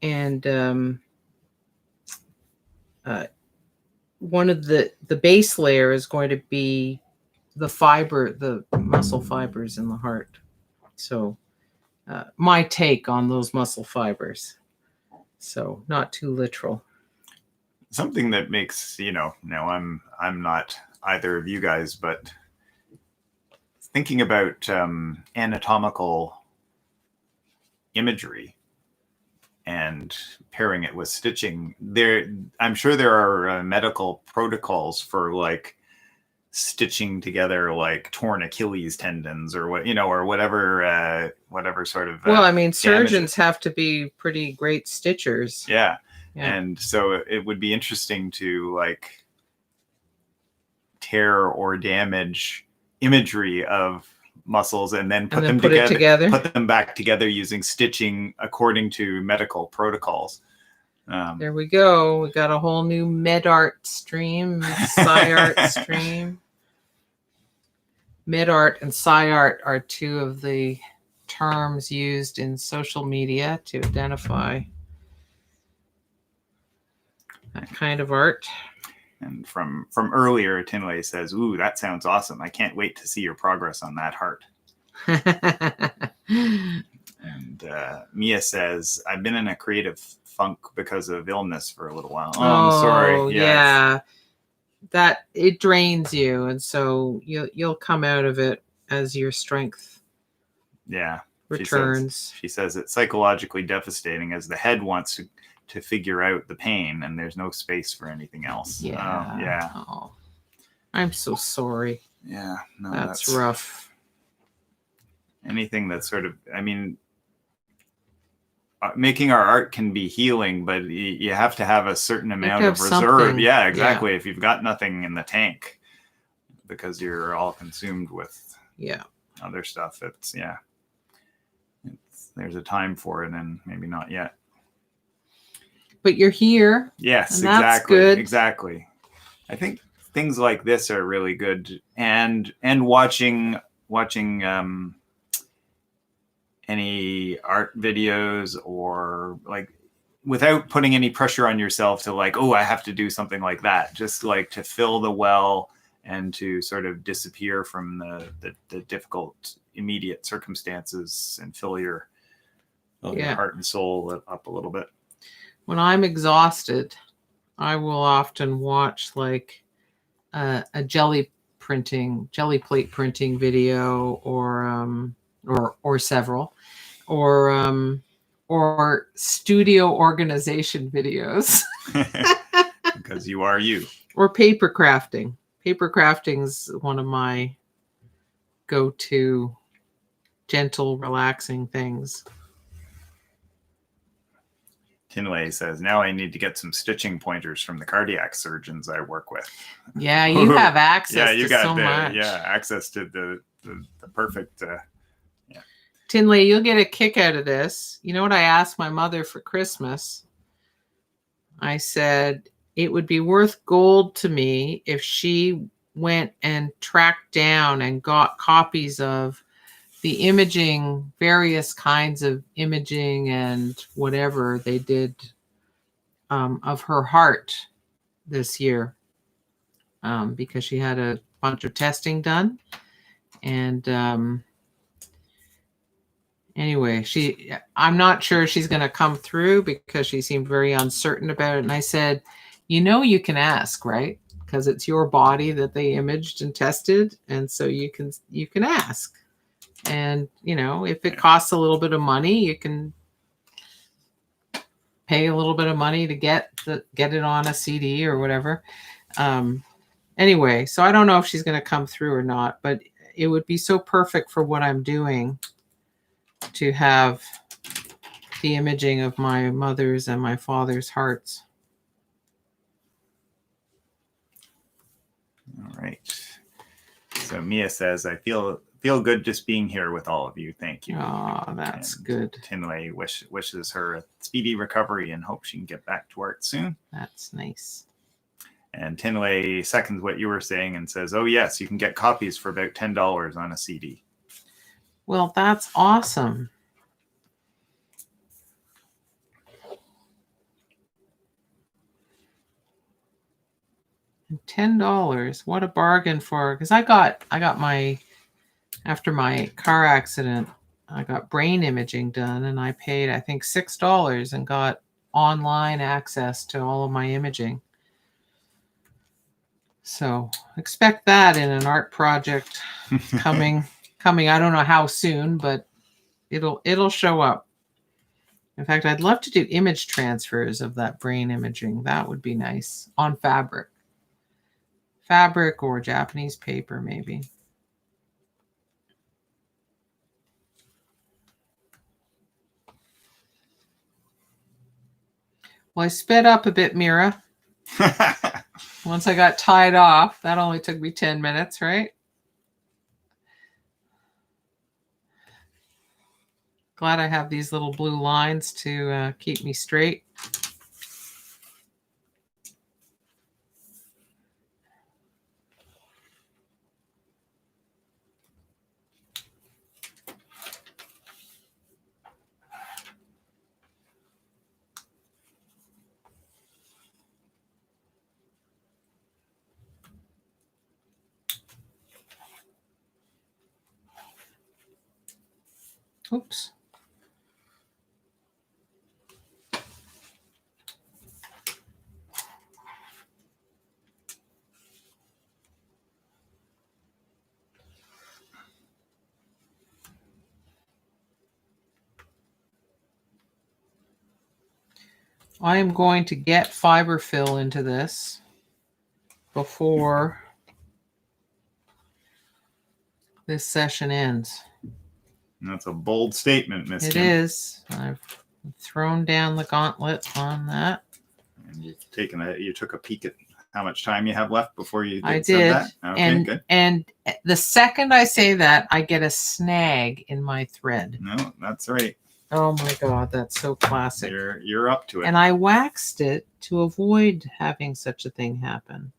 Speaker 1: And one of the base layer is going to be the muscle fibers in the heart. So my take on those muscle fibers. So not too literal.
Speaker 2: Something that makes, now I'm not either of you guys, but thinking about anatomical imagery and pairing it with stitching, I'm sure there are medical protocols for like stitching together like torn Achilles tendons or or whatever sort of
Speaker 1: well, I mean, surgeons
Speaker 2: damages.
Speaker 1: have to be pretty great stitchers.
Speaker 2: Yeah. And so it would be interesting to like tear or damage imagery of muscles and then put them together, put them back together using stitching according to medical protocols.
Speaker 1: There we go. We got a whole new med art stream, sci art stream. Med art and sci art are two of the terms used in social media to identify that kind of art.
Speaker 2: And from earlier, Tinley says, "Ooh, that sounds awesome. I can't wait to see your progress on that heart." And Mia says, "I've been in a creative funk because of illness for a little while." Oh, I'm sorry.
Speaker 1: Yeah. That it drains you, and so you'll come out of it as your strength returns.
Speaker 2: She says it's psychologically devastating as the head wants to figure out the pain and there's no space for anything else.
Speaker 1: Oh, I'm so sorry.
Speaker 2: Yeah, no,
Speaker 1: that's rough.
Speaker 2: Anything that's sort of, making our art can be healing, but you have to have a certain amount of reserve. Something. Yeah, exactly. Yeah. If you've got nothing in the tank because you're all consumed with other stuff, there's a time for it and maybe not yet.
Speaker 1: But you're here.
Speaker 2: Yes, and exactly. That's good. Exactly. I think things like this are really good, and watching any art videos or like without putting any pressure on yourself to like, oh, I have to do something like that. Just like to fill the well and to sort of disappear from the difficult immediate circumstances and fill your heart and soul up a little bit.
Speaker 1: When I'm exhausted, I will often watch like a jelly plate printing video or several, or studio organization videos.
Speaker 2: Because you are you.
Speaker 1: Or paper crafting. Paper crafting is one of my go-to gentle, relaxing things.
Speaker 2: Tinley says, now I need to get some stitching pointers from the cardiac surgeons I work with.
Speaker 1: Yeah, you have access to so much.
Speaker 2: Yeah, access to the perfect...
Speaker 1: Tinley, you'll get a kick out of this. You know what I asked my mother for Christmas? I said, it would be worth gold to me if she went and tracked down and got copies of the imaging, various kinds of imaging and whatever they did of her heart this year, because she had a bunch of testing done. And anyway, I'm not sure she's going to come through because she seemed very uncertain about it. And I said, you can ask, right? Because it's your body that they imaged and tested. And so you can ask. And, if it costs a little bit of money, you can pay a little bit of money to get it on a CD or whatever. Anyway, so I don't know if she's going to come through or not, but it would be so perfect for what I'm doing to have the imaging of my mother's and my father's hearts.
Speaker 2: All right. So Mia says, I feel good just being here with all of you. Thank you.
Speaker 1: Oh, that's
Speaker 2: and
Speaker 1: good.
Speaker 2: Tinley wishes her a speedy recovery and hopes she can get back to art soon.
Speaker 1: That's nice.
Speaker 2: And Tinley seconds what you were saying and says, oh, yes, you can get copies for about $10 on a CD.
Speaker 1: Well, that's awesome. $10. What a bargain for, because I got my, after my car accident, I got brain imaging done and I paid, I think, $6 and got online access to all of my imaging. So expect that in an art project coming. I don't know how soon, but it'll show up. In fact, I'd love to do image transfers of that brain imaging. That would be nice on fabric or Japanese paper, maybe. Well, I sped up a bit, Mira. Once I got tied off, that only took me 10 minutes, right? Glad I have these little blue lines to keep me straight. Oops. I am going to get fiber fill into this before this session ends.
Speaker 2: That's a bold statement, Miss
Speaker 1: It
Speaker 2: Kim.
Speaker 1: is. I've thrown down the gauntlet on that.
Speaker 2: And you took a peek at how much time you have left before you
Speaker 1: I
Speaker 2: said
Speaker 1: did.
Speaker 2: that? Okay, good.
Speaker 1: And the second I say that, I get a snag in my thread.
Speaker 2: No, that's right.
Speaker 1: Oh my God, that's so classic.
Speaker 2: You're up to it.
Speaker 1: And I waxed it to avoid having such a thing happen.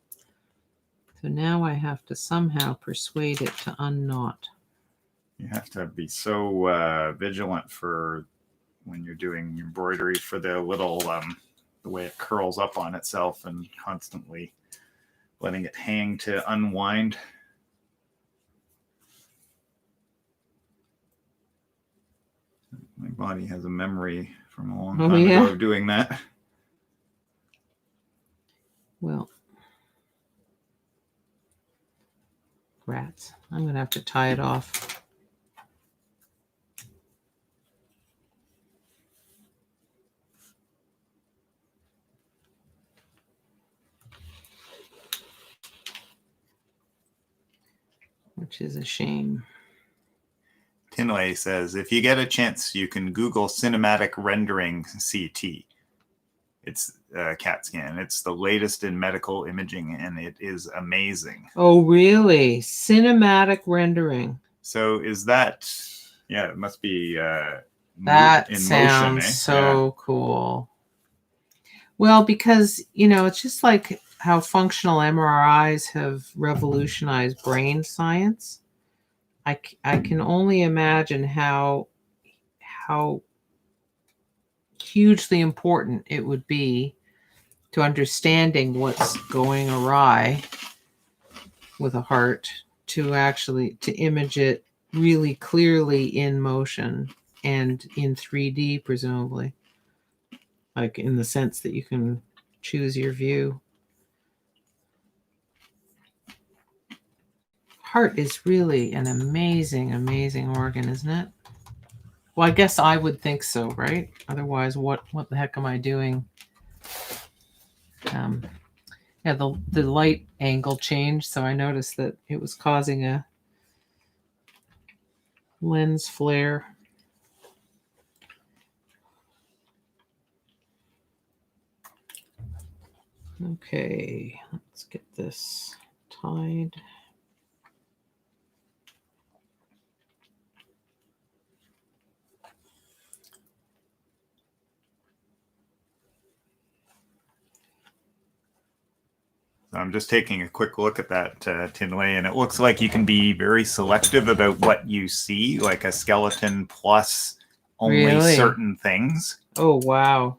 Speaker 1: So now I have to somehow persuade it to unknot.
Speaker 2: You have to be so vigilant for when you're doing embroidery for the little, the way it curls up on itself and constantly letting it hang to unwind. My body has a memory from a long time ago of doing that.
Speaker 1: Well, rats. I'm going to have to tie it off. Which is a shame.
Speaker 2: Tinley says, if you get a chance, you can Google cinematic rendering CT. It's CAT scan. It's the latest in medical imaging, and it is amazing.
Speaker 1: Oh, really? Cinematic rendering.
Speaker 2: So is that, yeah, it must be
Speaker 1: that
Speaker 2: in
Speaker 1: sounds
Speaker 2: motion, eh?
Speaker 1: so cool. Well, because, it's just like how functional MRIs have revolutionized brain science. I can only imagine how hugely important it would be to understanding what's going awry with a heart to image it really clearly in motion and in 3D, presumably, like in the sense that you can choose your view. Heart is really an amazing, amazing organ, isn't it? Well, I guess I would think so, right? Otherwise, what the heck am I doing? Yeah, the light angle changed, so I noticed that it was causing a lens flare. Okay, let's get this tied.
Speaker 2: I'm just taking a quick look at that Tinlay, and it looks like you can be very selective about what you see, like a skeleton plus only
Speaker 1: Really?
Speaker 2: certain things.
Speaker 1: Oh, wow.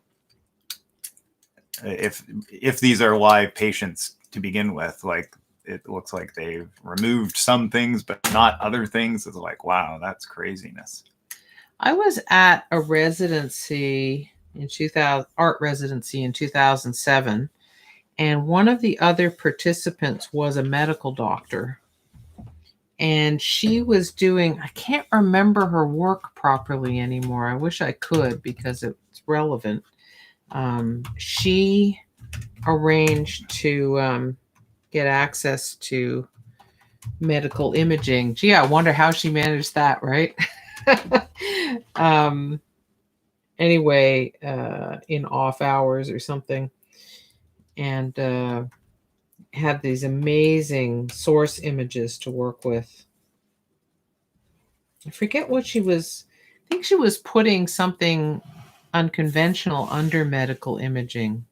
Speaker 2: If these are live patients to begin with, like it looks like they've removed some things, but not other things. It's like, wow, that's craziness.
Speaker 1: I was at a residency in 2000, art residency in 2007, and one of the other participants was a medical doctor. And she was doing, I can't remember her work properly anymore. I wish I could because it's relevant. She arranged to get access to medical imaging. Gee, I wonder how she managed that, right? Anyway, in off hours or something, and had these amazing source images to work with. I forget what she was, I think she was putting something unconventional under medical imaging.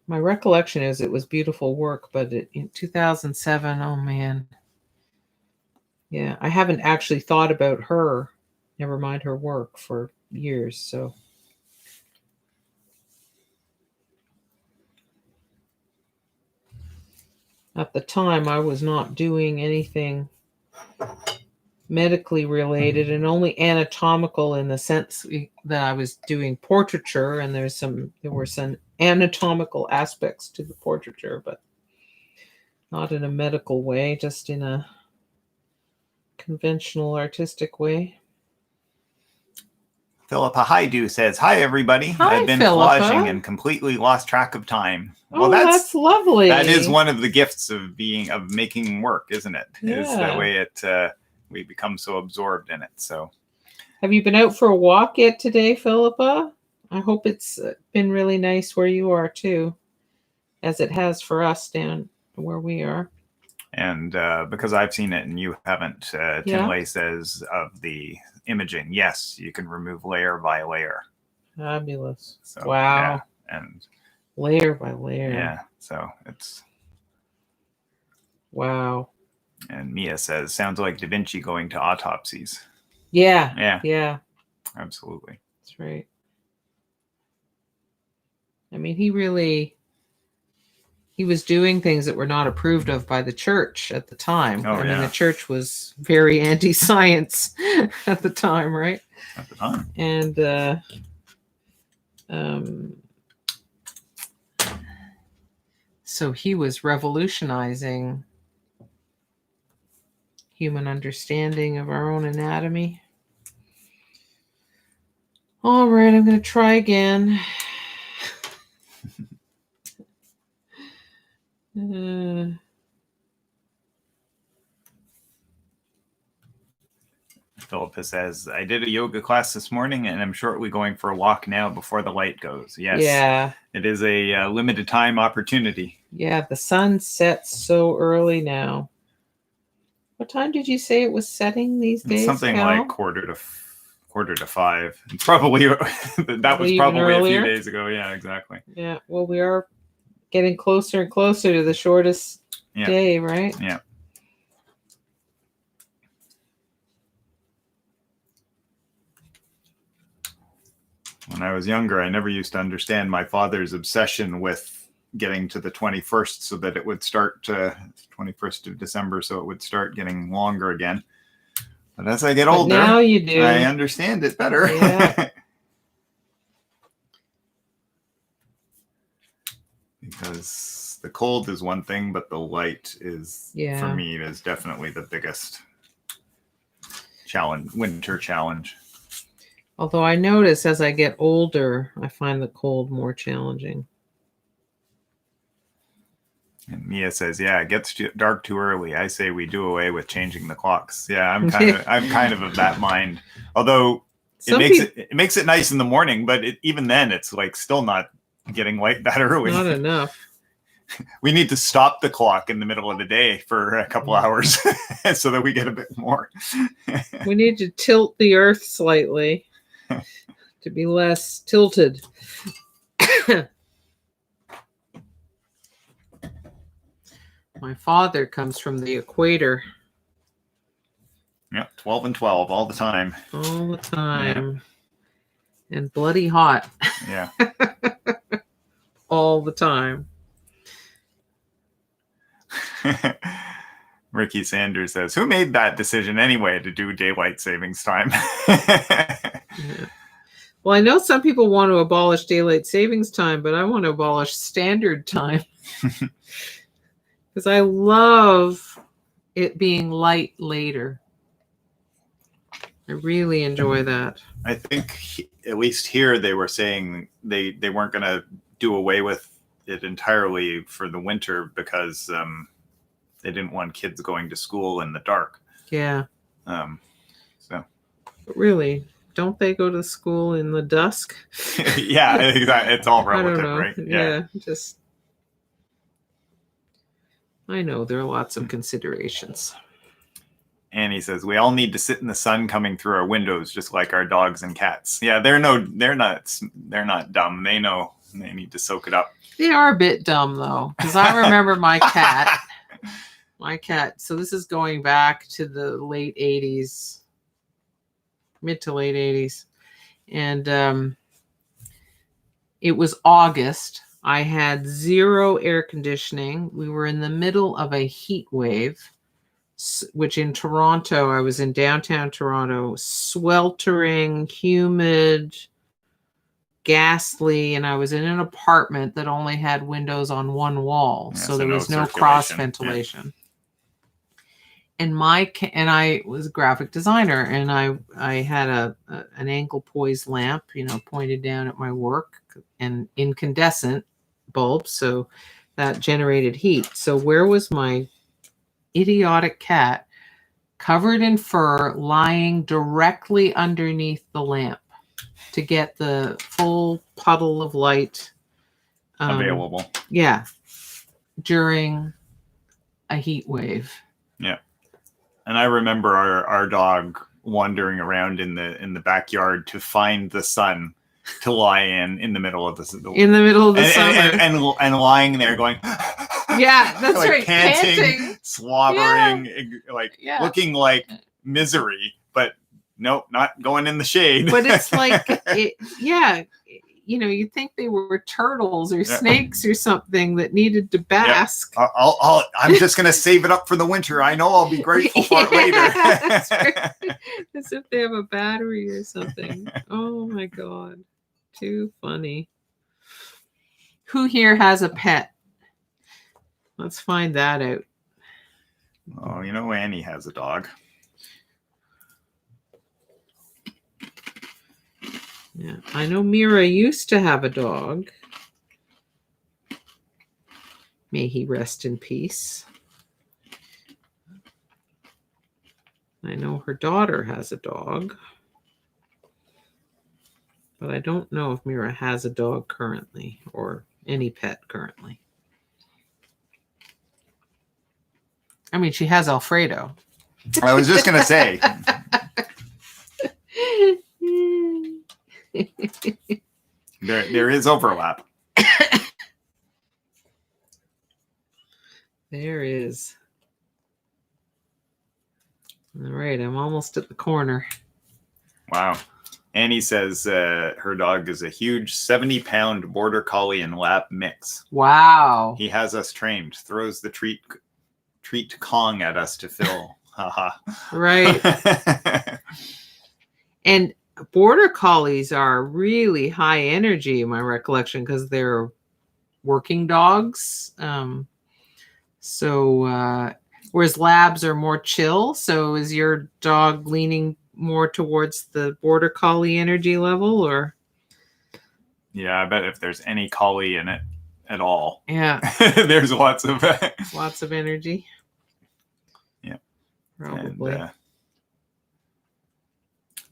Speaker 1: My recollection is it was beautiful work, but in 2007, oh man. Yeah, I haven't actually thought about her, never mind her work, for years. So at the time, I was not doing anything medically related and only anatomical in the sense that I was doing portraiture, and there were some anatomical aspects to the portraiture, but not in a medical way, just in a conventional artistic way.
Speaker 2: Philippa Haidu says, "Hi everybody.
Speaker 1: Hi,
Speaker 2: I've been
Speaker 1: Philippa.
Speaker 2: collaging and completely lost track of time."
Speaker 1: Well, that's lovely.
Speaker 2: That is one of the gifts of making work, isn't it?
Speaker 1: Yeah.
Speaker 2: Is the way we become so absorbed in it. So,
Speaker 1: have you been out for a walk yet today, Philippa? I hope it's been really nice where you are too, as it has for us down where we are.
Speaker 2: And because I've seen it and you haven't, Tinlay says of the imaging, yes, you can remove layer by layer.
Speaker 1: Fabulous.
Speaker 2: So,
Speaker 1: wow.
Speaker 2: Yeah, and
Speaker 1: layer by layer.
Speaker 2: Yeah, so it's...
Speaker 1: Wow.
Speaker 2: And Mia says, sounds like Da Vinci going to autopsies.
Speaker 1: Yeah.
Speaker 2: Yeah.
Speaker 1: Yeah.
Speaker 2: Absolutely.
Speaker 1: That's right. I mean, he was doing things that were not approved of by the church at the time.
Speaker 2: Oh,
Speaker 1: I mean, the church was very anti-science at the time, right?
Speaker 2: At the time.
Speaker 1: And so he was revolutionizing human understanding of our own anatomy. All right, I'm going to try again.
Speaker 2: Philippa says, I did a yoga class this morning and I'm shortly going for a walk now before the light goes. Yes. Yeah. It is a limited time opportunity. Yeah, the sun sets so early now. What time did you say it was setting these days? Something Cal? Like quarter to 5. It's probably that was probably a few days ago. Yeah, exactly. Yeah. Well, we are getting closer and closer to the shortest day, right? Yeah. When I was younger, I never used to understand my father's obsession with getting to the 21st so that it would start 21st of December, so it would start getting longer again. But as I get older, now you do. I understand it better. Yeah. Because the cold is one thing, but the light is, for me, is definitely the biggest winter challenge. Although I notice as I get older, I find the cold more challenging. And Mia says, "Yeah, it gets dark too early. I say we do away with changing the clocks." Yeah, I'm kind of that mind. Although it makes it nice in the morning, but even then, it's like still not getting light that early. Not enough. We need to stop the clock in the middle of the day for a couple hours so that we get a bit more. We need to tilt the earth slightly to be less tilted.
Speaker 1: My father comes from the equator.
Speaker 2: Yep, 12 and 12 all the time.
Speaker 1: All the time. Yeah. And bloody hot.
Speaker 2: Yeah.
Speaker 1: All the time.
Speaker 2: Ricky Sanders says, who made that decision anyway to do daylight savings time?
Speaker 1: Yeah. Well, I know some people want to abolish daylight savings time, but I want to abolish standard time. Because I love it being light later. I really enjoy that.
Speaker 2: I think at least here they were saying they weren't going to do away with it entirely for the winter because they didn't want kids going to school in the dark.
Speaker 1: Yeah.
Speaker 2: So.
Speaker 1: But really, don't they go to school in the dusk?
Speaker 2: Yeah, exactly. It's all relative, right?
Speaker 1: Yeah, just. I know there are lots of considerations.
Speaker 2: And he says, we all need to sit in the sun coming through our windows, just like our dogs and cats. Yeah, they're not dumb. They know they need to soak it up.
Speaker 1: They are a bit dumb though, because I remember my cat. So this is going back to the late 80s, mid to late 80s. And it was August. I had zero air conditioning. We were in the middle of a heat wave, which in Toronto, I was in downtown Toronto, sweltering, humid, ghastly, and I was in an apartment that only had windows on one wall, so there was no cross ventilation. Yeah. And I was a graphic designer, and I had an angle poised lamp, pointed down at my work, and incandescent bulbs, so that generated heat. So where was my idiotic cat, covered in fur, lying directly underneath the lamp to get the full puddle of light
Speaker 2: available?
Speaker 1: Yeah, during a heat wave.
Speaker 2: Yeah. And I remember our dog wandering around in the backyard to find the sun to lie in the middle of the summer. And lying there going,
Speaker 1: yeah, that's
Speaker 2: like
Speaker 1: right,
Speaker 2: panting, slobbering, looking like misery, but nope, not going in the shade.
Speaker 1: But it's like, you'd think they were turtles or snakes or something that needed to bask.
Speaker 2: Yeah. I'm just going to save it up for the winter. I know I'll be grateful for it later.
Speaker 1: That's right. As if they have a battery or something. Oh my God. Too funny. Who here has a pet? Let's find that out.
Speaker 2: Oh, Annie has a dog.
Speaker 1: Yeah, I know Mira used to have a dog. May he rest in peace. I know her daughter has a dog. But I don't know if Mira has a dog currently or any pet currently. I mean, she has Alfredo.
Speaker 2: I was just going to say. There is overlap.
Speaker 1: There is. All right, I'm almost at the corner.
Speaker 2: Wow. Annie says her dog is a huge 70-pound border collie and lap mix.
Speaker 1: Wow.
Speaker 2: He has us trained. Throws the treat Kong at us to fill. Haha.
Speaker 1: Right. And border collies are really high energy, in my recollection, because they're working dogs. Whereas labs are more chill. So is your dog leaning more towards the border collie energy level, or?
Speaker 2: Yeah, I bet if there's any collie in it at all,
Speaker 1: yeah,
Speaker 2: there's lots of
Speaker 1: energy.
Speaker 2: Yeah,
Speaker 1: probably.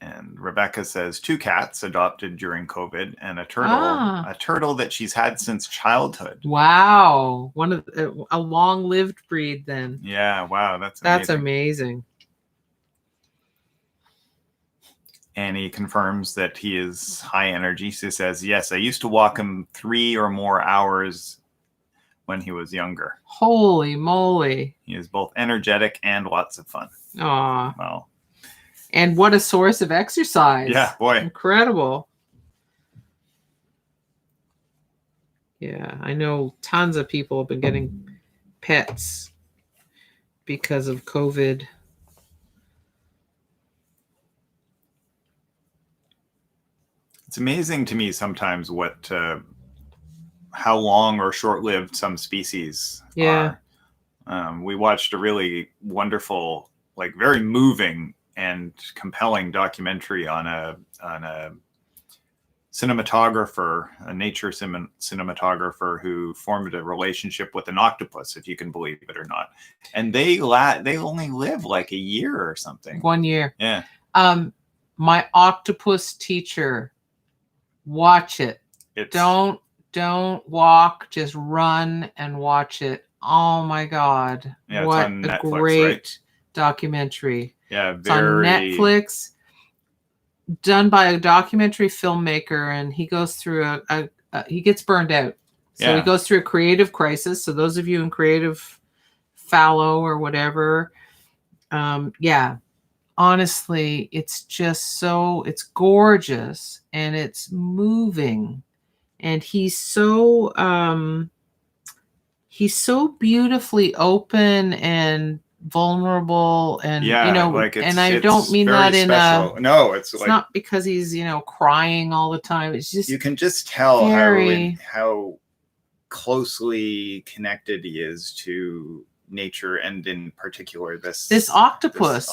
Speaker 2: And Rebecca says 2 cats adopted during COVID and a turtle that she's had since childhood.
Speaker 1: Wow, a long-lived breed then.
Speaker 2: Yeah, wow, that's
Speaker 1: amazing.
Speaker 2: Annie confirms that he is high energy. She says, yes, I used to walk him 3 or more hours when he was younger.
Speaker 1: Holy moly.
Speaker 2: He is both energetic and lots of fun.
Speaker 1: Aw.
Speaker 2: Well,
Speaker 1: and what a source of exercise.
Speaker 2: Yeah, boy.
Speaker 1: Incredible. Yeah, I know tons of people have been getting pets because of COVID.
Speaker 2: It's amazing to me sometimes how long or short-lived some species
Speaker 1: Yeah.
Speaker 2: are. We watched a really wonderful, like very moving and compelling documentary on a cinematographer, a nature cinematographer who formed a relationship with an octopus, if you can believe it or not. And they only live like a year or something.
Speaker 1: 1 year.
Speaker 2: Yeah.
Speaker 1: My octopus teacher, watch it. Don't walk, just run and watch it. Oh my God.
Speaker 2: Yeah,
Speaker 1: what
Speaker 2: it's on
Speaker 1: a
Speaker 2: Netflix,
Speaker 1: great
Speaker 2: right?
Speaker 1: documentary.
Speaker 2: Yeah,
Speaker 1: It's on Netflix, done by a documentary filmmaker, and he goes through he gets burned out. So he goes through a creative crisis. So those of you in creative fallow or whatever, honestly, it's just it's gorgeous and it's moving. And he's so beautifully open and vulnerable, and
Speaker 2: like
Speaker 1: and I don't mean that in
Speaker 2: special. No, it's like,
Speaker 1: not because he's crying all the time. It's just
Speaker 2: you can just tell
Speaker 1: very,
Speaker 2: how closely connected he is to nature, and in particular this
Speaker 1: octopus,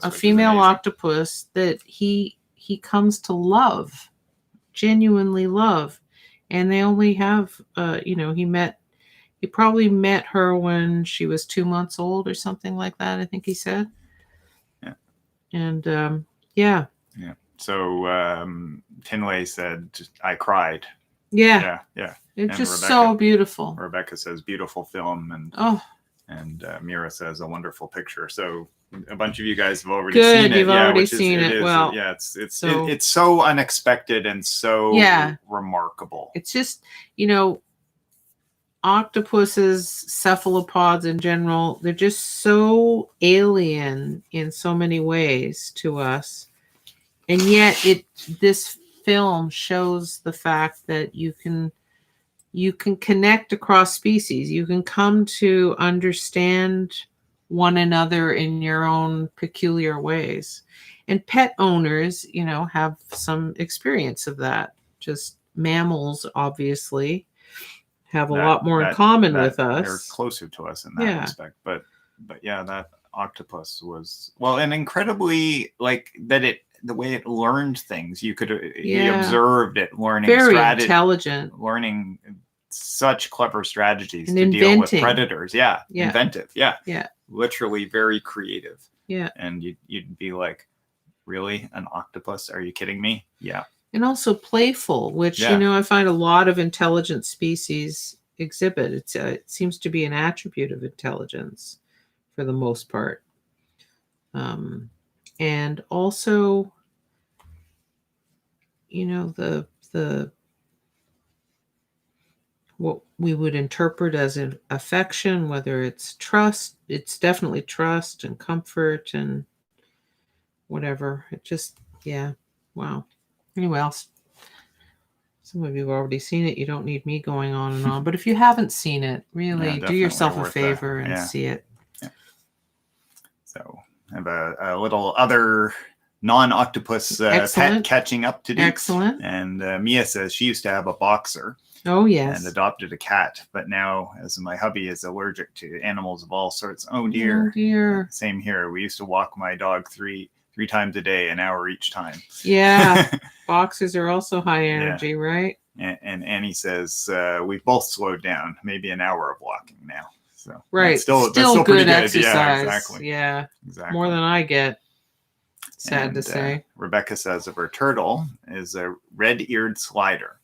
Speaker 1: a female octopus that he comes to love, genuinely love. And they only have he probably met her when she was 2 months old or something like that, I think he said.
Speaker 2: Yeah.
Speaker 1: And yeah.
Speaker 2: So Tinley said, I cried.
Speaker 1: Yeah.
Speaker 2: Yeah.
Speaker 1: It's just so beautiful.
Speaker 2: Rebecca says beautiful film, and Mira says a wonderful picture. So a bunch of you guys have already seen it.
Speaker 1: You've already seen it. Well,
Speaker 2: yeah, it's so unexpected and so remarkable.
Speaker 1: It's just, octopuses, cephalopods in general, they're just so alien in so many ways to us. And yet this film shows the fact that you can connect across species. You can come to understand one another in your own peculiar ways. And pet owners, have some experience of that. Just mammals, obviously, have a lot more in common with us.
Speaker 2: They're closer to us in that respect. But yeah, that octopus was, and incredibly, like, the way it learned things. He observed it learning,
Speaker 1: very intelligent,
Speaker 2: learning such clever strategies
Speaker 1: and
Speaker 2: to deal with predators. Inventive. Literally very creative. And you'd be like, really, an octopus? Are you kidding me? Yeah.
Speaker 1: And also playful, which I find a lot of intelligent species exhibit. It seems to be an attribute of intelligence for the most part. And also, the what we would interpret as an affection, whether it's trust, it's definitely trust and comfort and whatever. It just, wow. Anyway, some of you have already seen it. You don't need me going on and on. But if you haven't seen it, really do yourself a favor and see it.
Speaker 2: Yeah. So I have a little other non-octopus pet catching up to do.
Speaker 1: Excellent.
Speaker 2: And Mia says she used to have a boxer.
Speaker 1: Oh, yes.
Speaker 2: And adopted a cat. But now, as my hubby is allergic to animals of all sorts, oh dear.
Speaker 1: Oh, dear.
Speaker 2: Same here. We used to walk my dog three times a day, an hour each time.
Speaker 1: Yeah. Boxers are also high energy, right?
Speaker 2: And Annie says we've both slowed down, maybe an hour of walking now. So
Speaker 1: right,
Speaker 2: still
Speaker 1: good exercise.
Speaker 2: Yeah, exactly.
Speaker 1: Yeah, exactly. More than I get. Sad to say.
Speaker 2: Rebecca says of her turtle is a red-eared slider.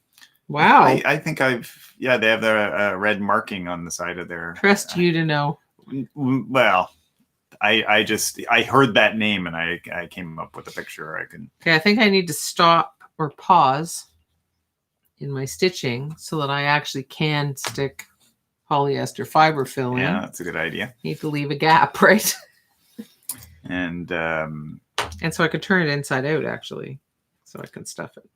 Speaker 1: Wow.
Speaker 2: I think they have the red marking on the side of their.
Speaker 1: Trust you to know.
Speaker 2: Well, I heard that name and I came up with a picture.
Speaker 1: Okay, I think I need to stop or pause in my stitching so that I actually can stick polyester fiber fill
Speaker 2: Yeah,
Speaker 1: in.
Speaker 2: that's a good idea.
Speaker 1: Need to leave a gap, right?
Speaker 2: And
Speaker 1: And so I could turn it inside out, actually, so I can stuff it.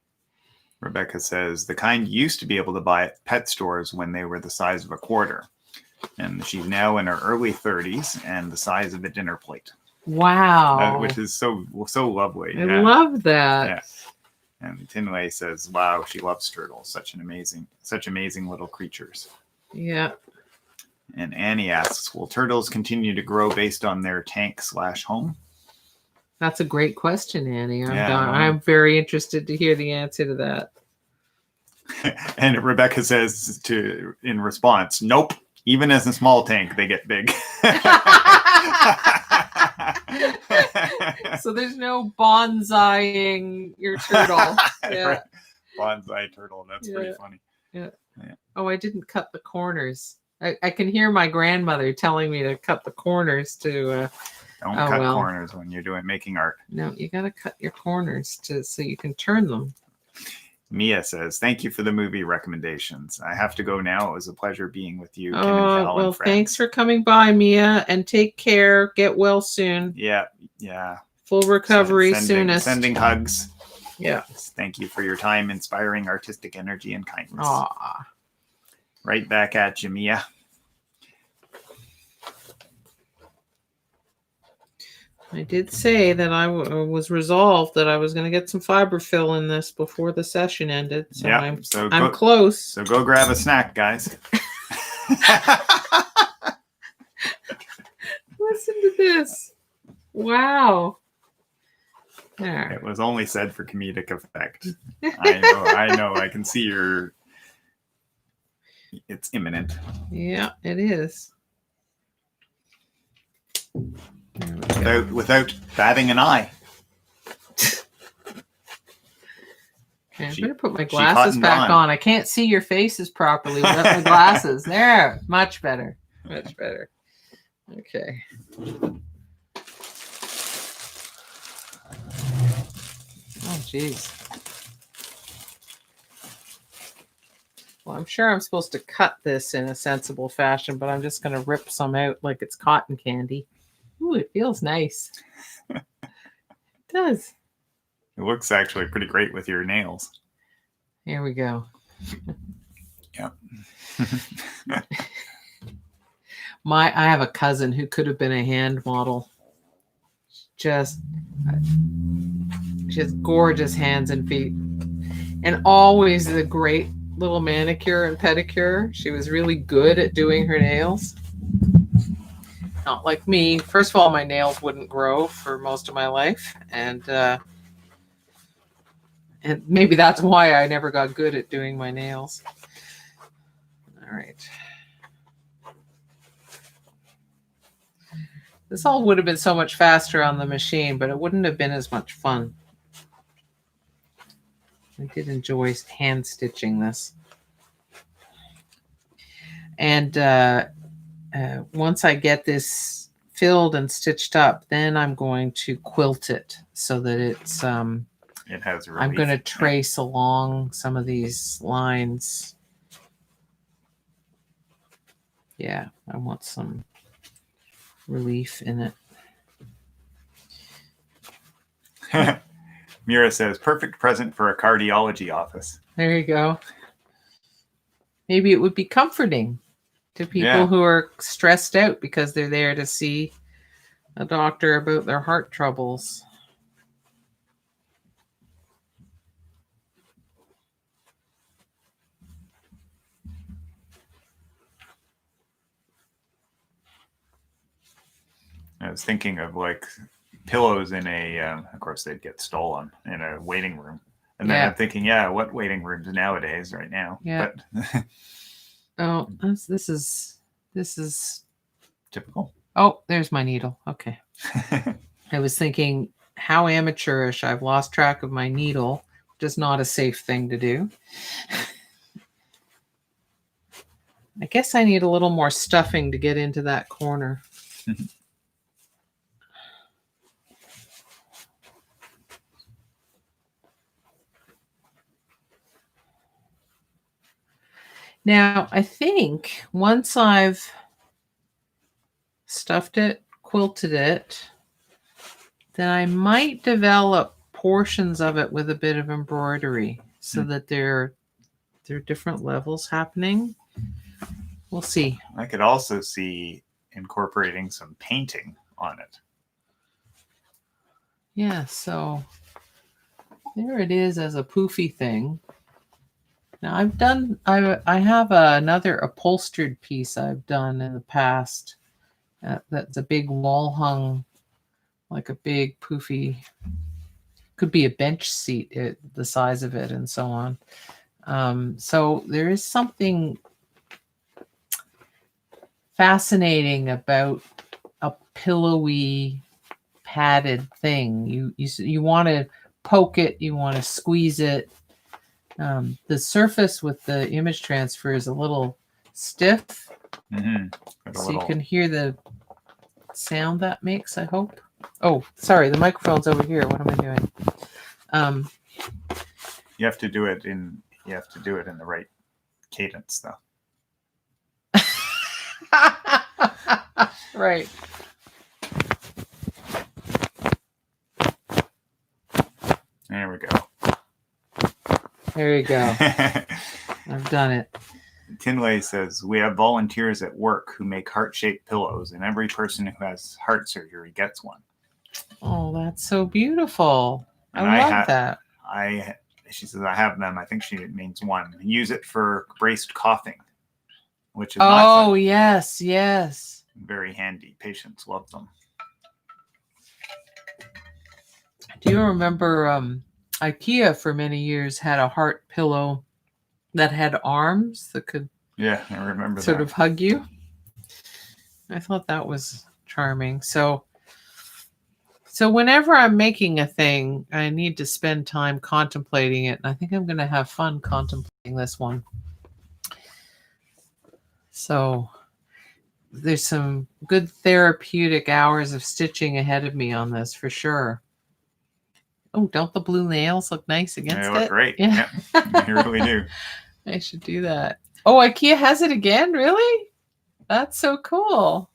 Speaker 2: Rebecca says, the kind you used to be able to buy at pet stores when they were the size of a quarter. And she's now in her early 30s and the size of a dinner plate.
Speaker 1: Wow.
Speaker 2: Which is so lovely.
Speaker 1: I love that.
Speaker 2: Yeah. And Tinway says, wow, she loves turtles. Such amazing little creatures.
Speaker 1: Yeah.
Speaker 2: And Annie asks, will turtles continue to grow based on their tank/home?
Speaker 1: That's a great question, Annie.
Speaker 2: Yeah,
Speaker 1: I'm very interested to hear the answer to that.
Speaker 2: And Rebecca says in response, nope. Even as a small tank, they get big.
Speaker 1: So there's no bonsaiing your turtle. Yeah.
Speaker 2: Bonsai turtle. That's pretty funny.
Speaker 1: Yeah. Oh, I didn't cut the corners. I can hear my grandmother telling me to cut the corners to.
Speaker 2: Don't cut corners when you're making art.
Speaker 1: No, you got to cut your corners so you can turn them.
Speaker 2: Mia says, thank you for the movie recommendations. I have to go now. It was a pleasure being with you, Kim and Kal,
Speaker 1: well,
Speaker 2: and friends.
Speaker 1: thanks for coming by, Mia, and take care. Get well soon.
Speaker 2: Yeah.
Speaker 1: Full recovery soonest.
Speaker 2: Sending hugs.
Speaker 1: Yeah.
Speaker 2: Thank you for your time, inspiring artistic energy and kindness.
Speaker 1: Aw.
Speaker 2: Right back at you, Mia.
Speaker 1: I did say that I was resolved that I was going to get some fiber fill in this before the session ended. So
Speaker 2: yeah,
Speaker 1: I'm close.
Speaker 2: So go grab a snack, guys.
Speaker 1: Listen to this. Wow. There.
Speaker 2: It was only said for comedic effect. I know. I can see it's imminent.
Speaker 1: Yeah, it is.
Speaker 2: Without batting an eye.
Speaker 1: Okay, I'm going to put my glasses back on. I can't see your faces properly without my glasses. There. Much better. Much better. Okay. Oh, geez. Well, I'm sure I'm supposed to cut this in a sensible fashion, but I'm just going to rip some out like it's cotton candy. Ooh, it feels nice. It does.
Speaker 2: It looks actually pretty great with your nails.
Speaker 1: Here we go.
Speaker 2: Yeah.
Speaker 1: I have a cousin who could have been a hand model. She has gorgeous hands and feet. And always a great little manicure and pedicure. She was really good at doing her nails. Not like me. First of all, my nails wouldn't grow for most of my life. And maybe that's why I never got good at doing my nails. All right. This all would have been so much faster on the machine, but it wouldn't have been as much fun. I did enjoy hand stitching this. And once I get this filled and stitched up, then I'm going to quilt it so that it's
Speaker 2: it has relief.
Speaker 1: I'm going to trace along some of these lines. Yeah, I want some relief in it.
Speaker 2: Mira says, perfect present for a cardiology office.
Speaker 1: There you go. Maybe it would be comforting to people who are stressed out because they're there to see a doctor about their heart troubles.
Speaker 2: I was thinking of like pillows in a, of course they'd get stolen in a waiting room. And then I'm thinking, what waiting rooms nowadays right now?
Speaker 1: Yeah.
Speaker 2: But
Speaker 1: oh, this is
Speaker 2: typical.
Speaker 1: Oh, there's my needle. Okay. I was thinking how amateurish. I've lost track of my needle. Just not a safe thing to do. I guess I need a little more stuffing to get into that corner. Now, I think once I've stuffed it, quilted it, then I might develop portions of it with a bit of embroidery so that there are different levels happening. We'll see.
Speaker 2: I could also see incorporating some painting on it.
Speaker 1: Yeah, so there it is as a poofy thing. Now I have another upholstered piece I've done in the past. That's a big wall hung, like a big poofy, could be a bench seat, the size of it and so on. So there is something fascinating about a pillowy, padded thing. You want to poke it, you want to squeeze it. The surface with the image transfer is a little stiff, so you can hear the sound that makes, I hope. Oh, sorry, the microphone's over here. What am I doing?
Speaker 2: You have to do it in the right cadence, though.
Speaker 1: Right.
Speaker 2: There we go.
Speaker 1: There you go. I've done it.
Speaker 2: Tinley says, we have volunteers at work who make heart-shaped pillows, and every person who has heart surgery gets one.
Speaker 1: Oh, that's so beautiful.
Speaker 2: And
Speaker 1: I love that.
Speaker 2: She says, I have them. I think she means one. Use it for braced coughing, which is
Speaker 1: yes.
Speaker 2: Very handy. Patients love them.
Speaker 1: Do you remember IKEA for many years had a heart pillow that had arms that could
Speaker 2: I remember
Speaker 1: sort of hug you? I thought that was charming. So whenever I'm making a thing, I need to spend time contemplating it. And I think I'm going to have fun contemplating this one. So there's some good therapeutic hours of stitching ahead of me on this for sure. Oh, don't the blue nails look nice against it?
Speaker 2: They look great.
Speaker 1: Yeah.
Speaker 2: They really do.
Speaker 1: I should do that. Oh, IKEA has it again? Really? That's so cool.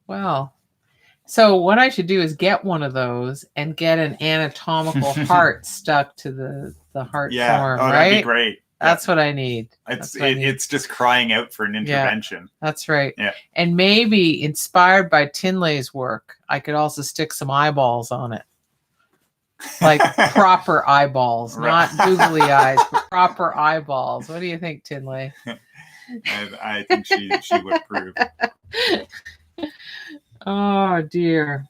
Speaker 1: Wow. So what I should do is get one of those and get an anatomical heart stuck to the heart form, right?
Speaker 2: That'd be great.
Speaker 1: That's what I need.
Speaker 2: It's just crying out for an intervention.
Speaker 1: Yeah, that's right.
Speaker 2: Yeah.
Speaker 1: And maybe inspired by Tinley's work, I could also stick some eyeballs on it. Like proper eyeballs, not googly eyes, but proper eyeballs. What do you think, Tinley?
Speaker 2: I think she would approve.
Speaker 1: Oh dear.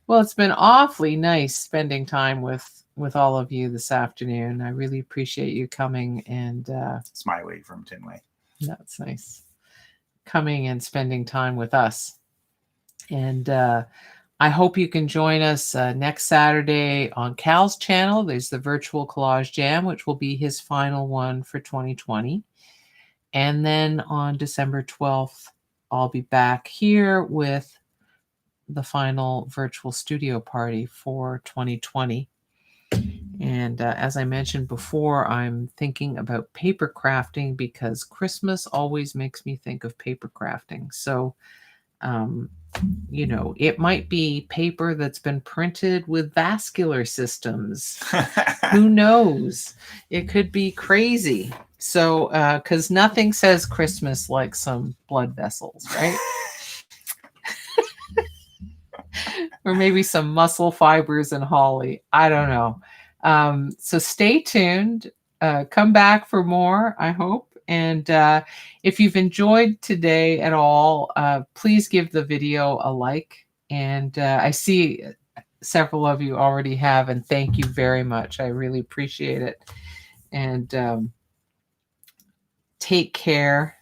Speaker 1: Well, it's been awfully nice spending time with all of you this afternoon. I really appreciate you coming and
Speaker 2: Smiley from Tinley.
Speaker 1: That's nice. Coming and spending time with us. And I hope you can join us next Saturday on Kal's channel. There's the Virtual Collage Jam, which will be his final one for 2020. And then on December 12th, I'll be back here with the final virtual studio party for 2020. And as I mentioned before, I'm thinking about paper crafting because Christmas always makes me think of paper crafting. So, it might be paper that's been printed with vascular systems. Who knows? It could be crazy. So, because nothing says Christmas like some blood vessels, right? Or maybe some muscle fibers and holly. I don't know. So stay tuned. Come back for more, I hope. And if you've enjoyed today at all, please give the video a like. And I see several of you already have, and thank you very much. I really appreciate it. And take care.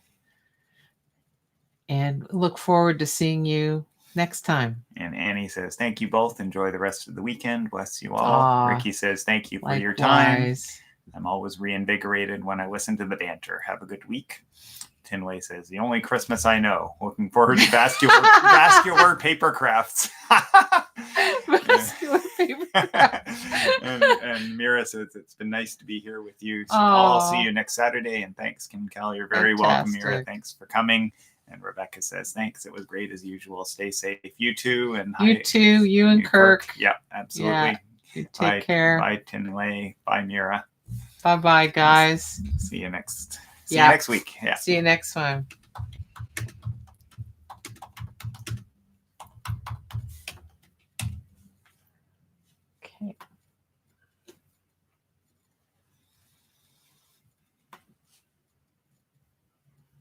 Speaker 1: And look forward to seeing you next time.
Speaker 2: And Annie says, thank you both. Enjoy the rest of the weekend. Bless you all. Ricky says, thank you for your time. I'm always reinvigorated when I listen to the banter. Have a good week. Tinway says, the only Christmas I know. Looking forward to vascular paper crafts.
Speaker 1: Vascular paper craft.
Speaker 2: and Mira says it's been nice to be here with you. So I'll see you next Saturday. And thanks, Kim and Kal. You're very welcome, Mira. Thanks for coming. And Rebecca says, thanks. It was great as usual. Stay safe. You too. And
Speaker 1: you too. You and Kirk.
Speaker 2: Yeah, absolutely.
Speaker 1: Yeah. You take care.
Speaker 2: Bye, Tinley. Bye, Mira.
Speaker 1: Bye-bye, guys.
Speaker 2: See you next week. Yeah.
Speaker 1: See you next one.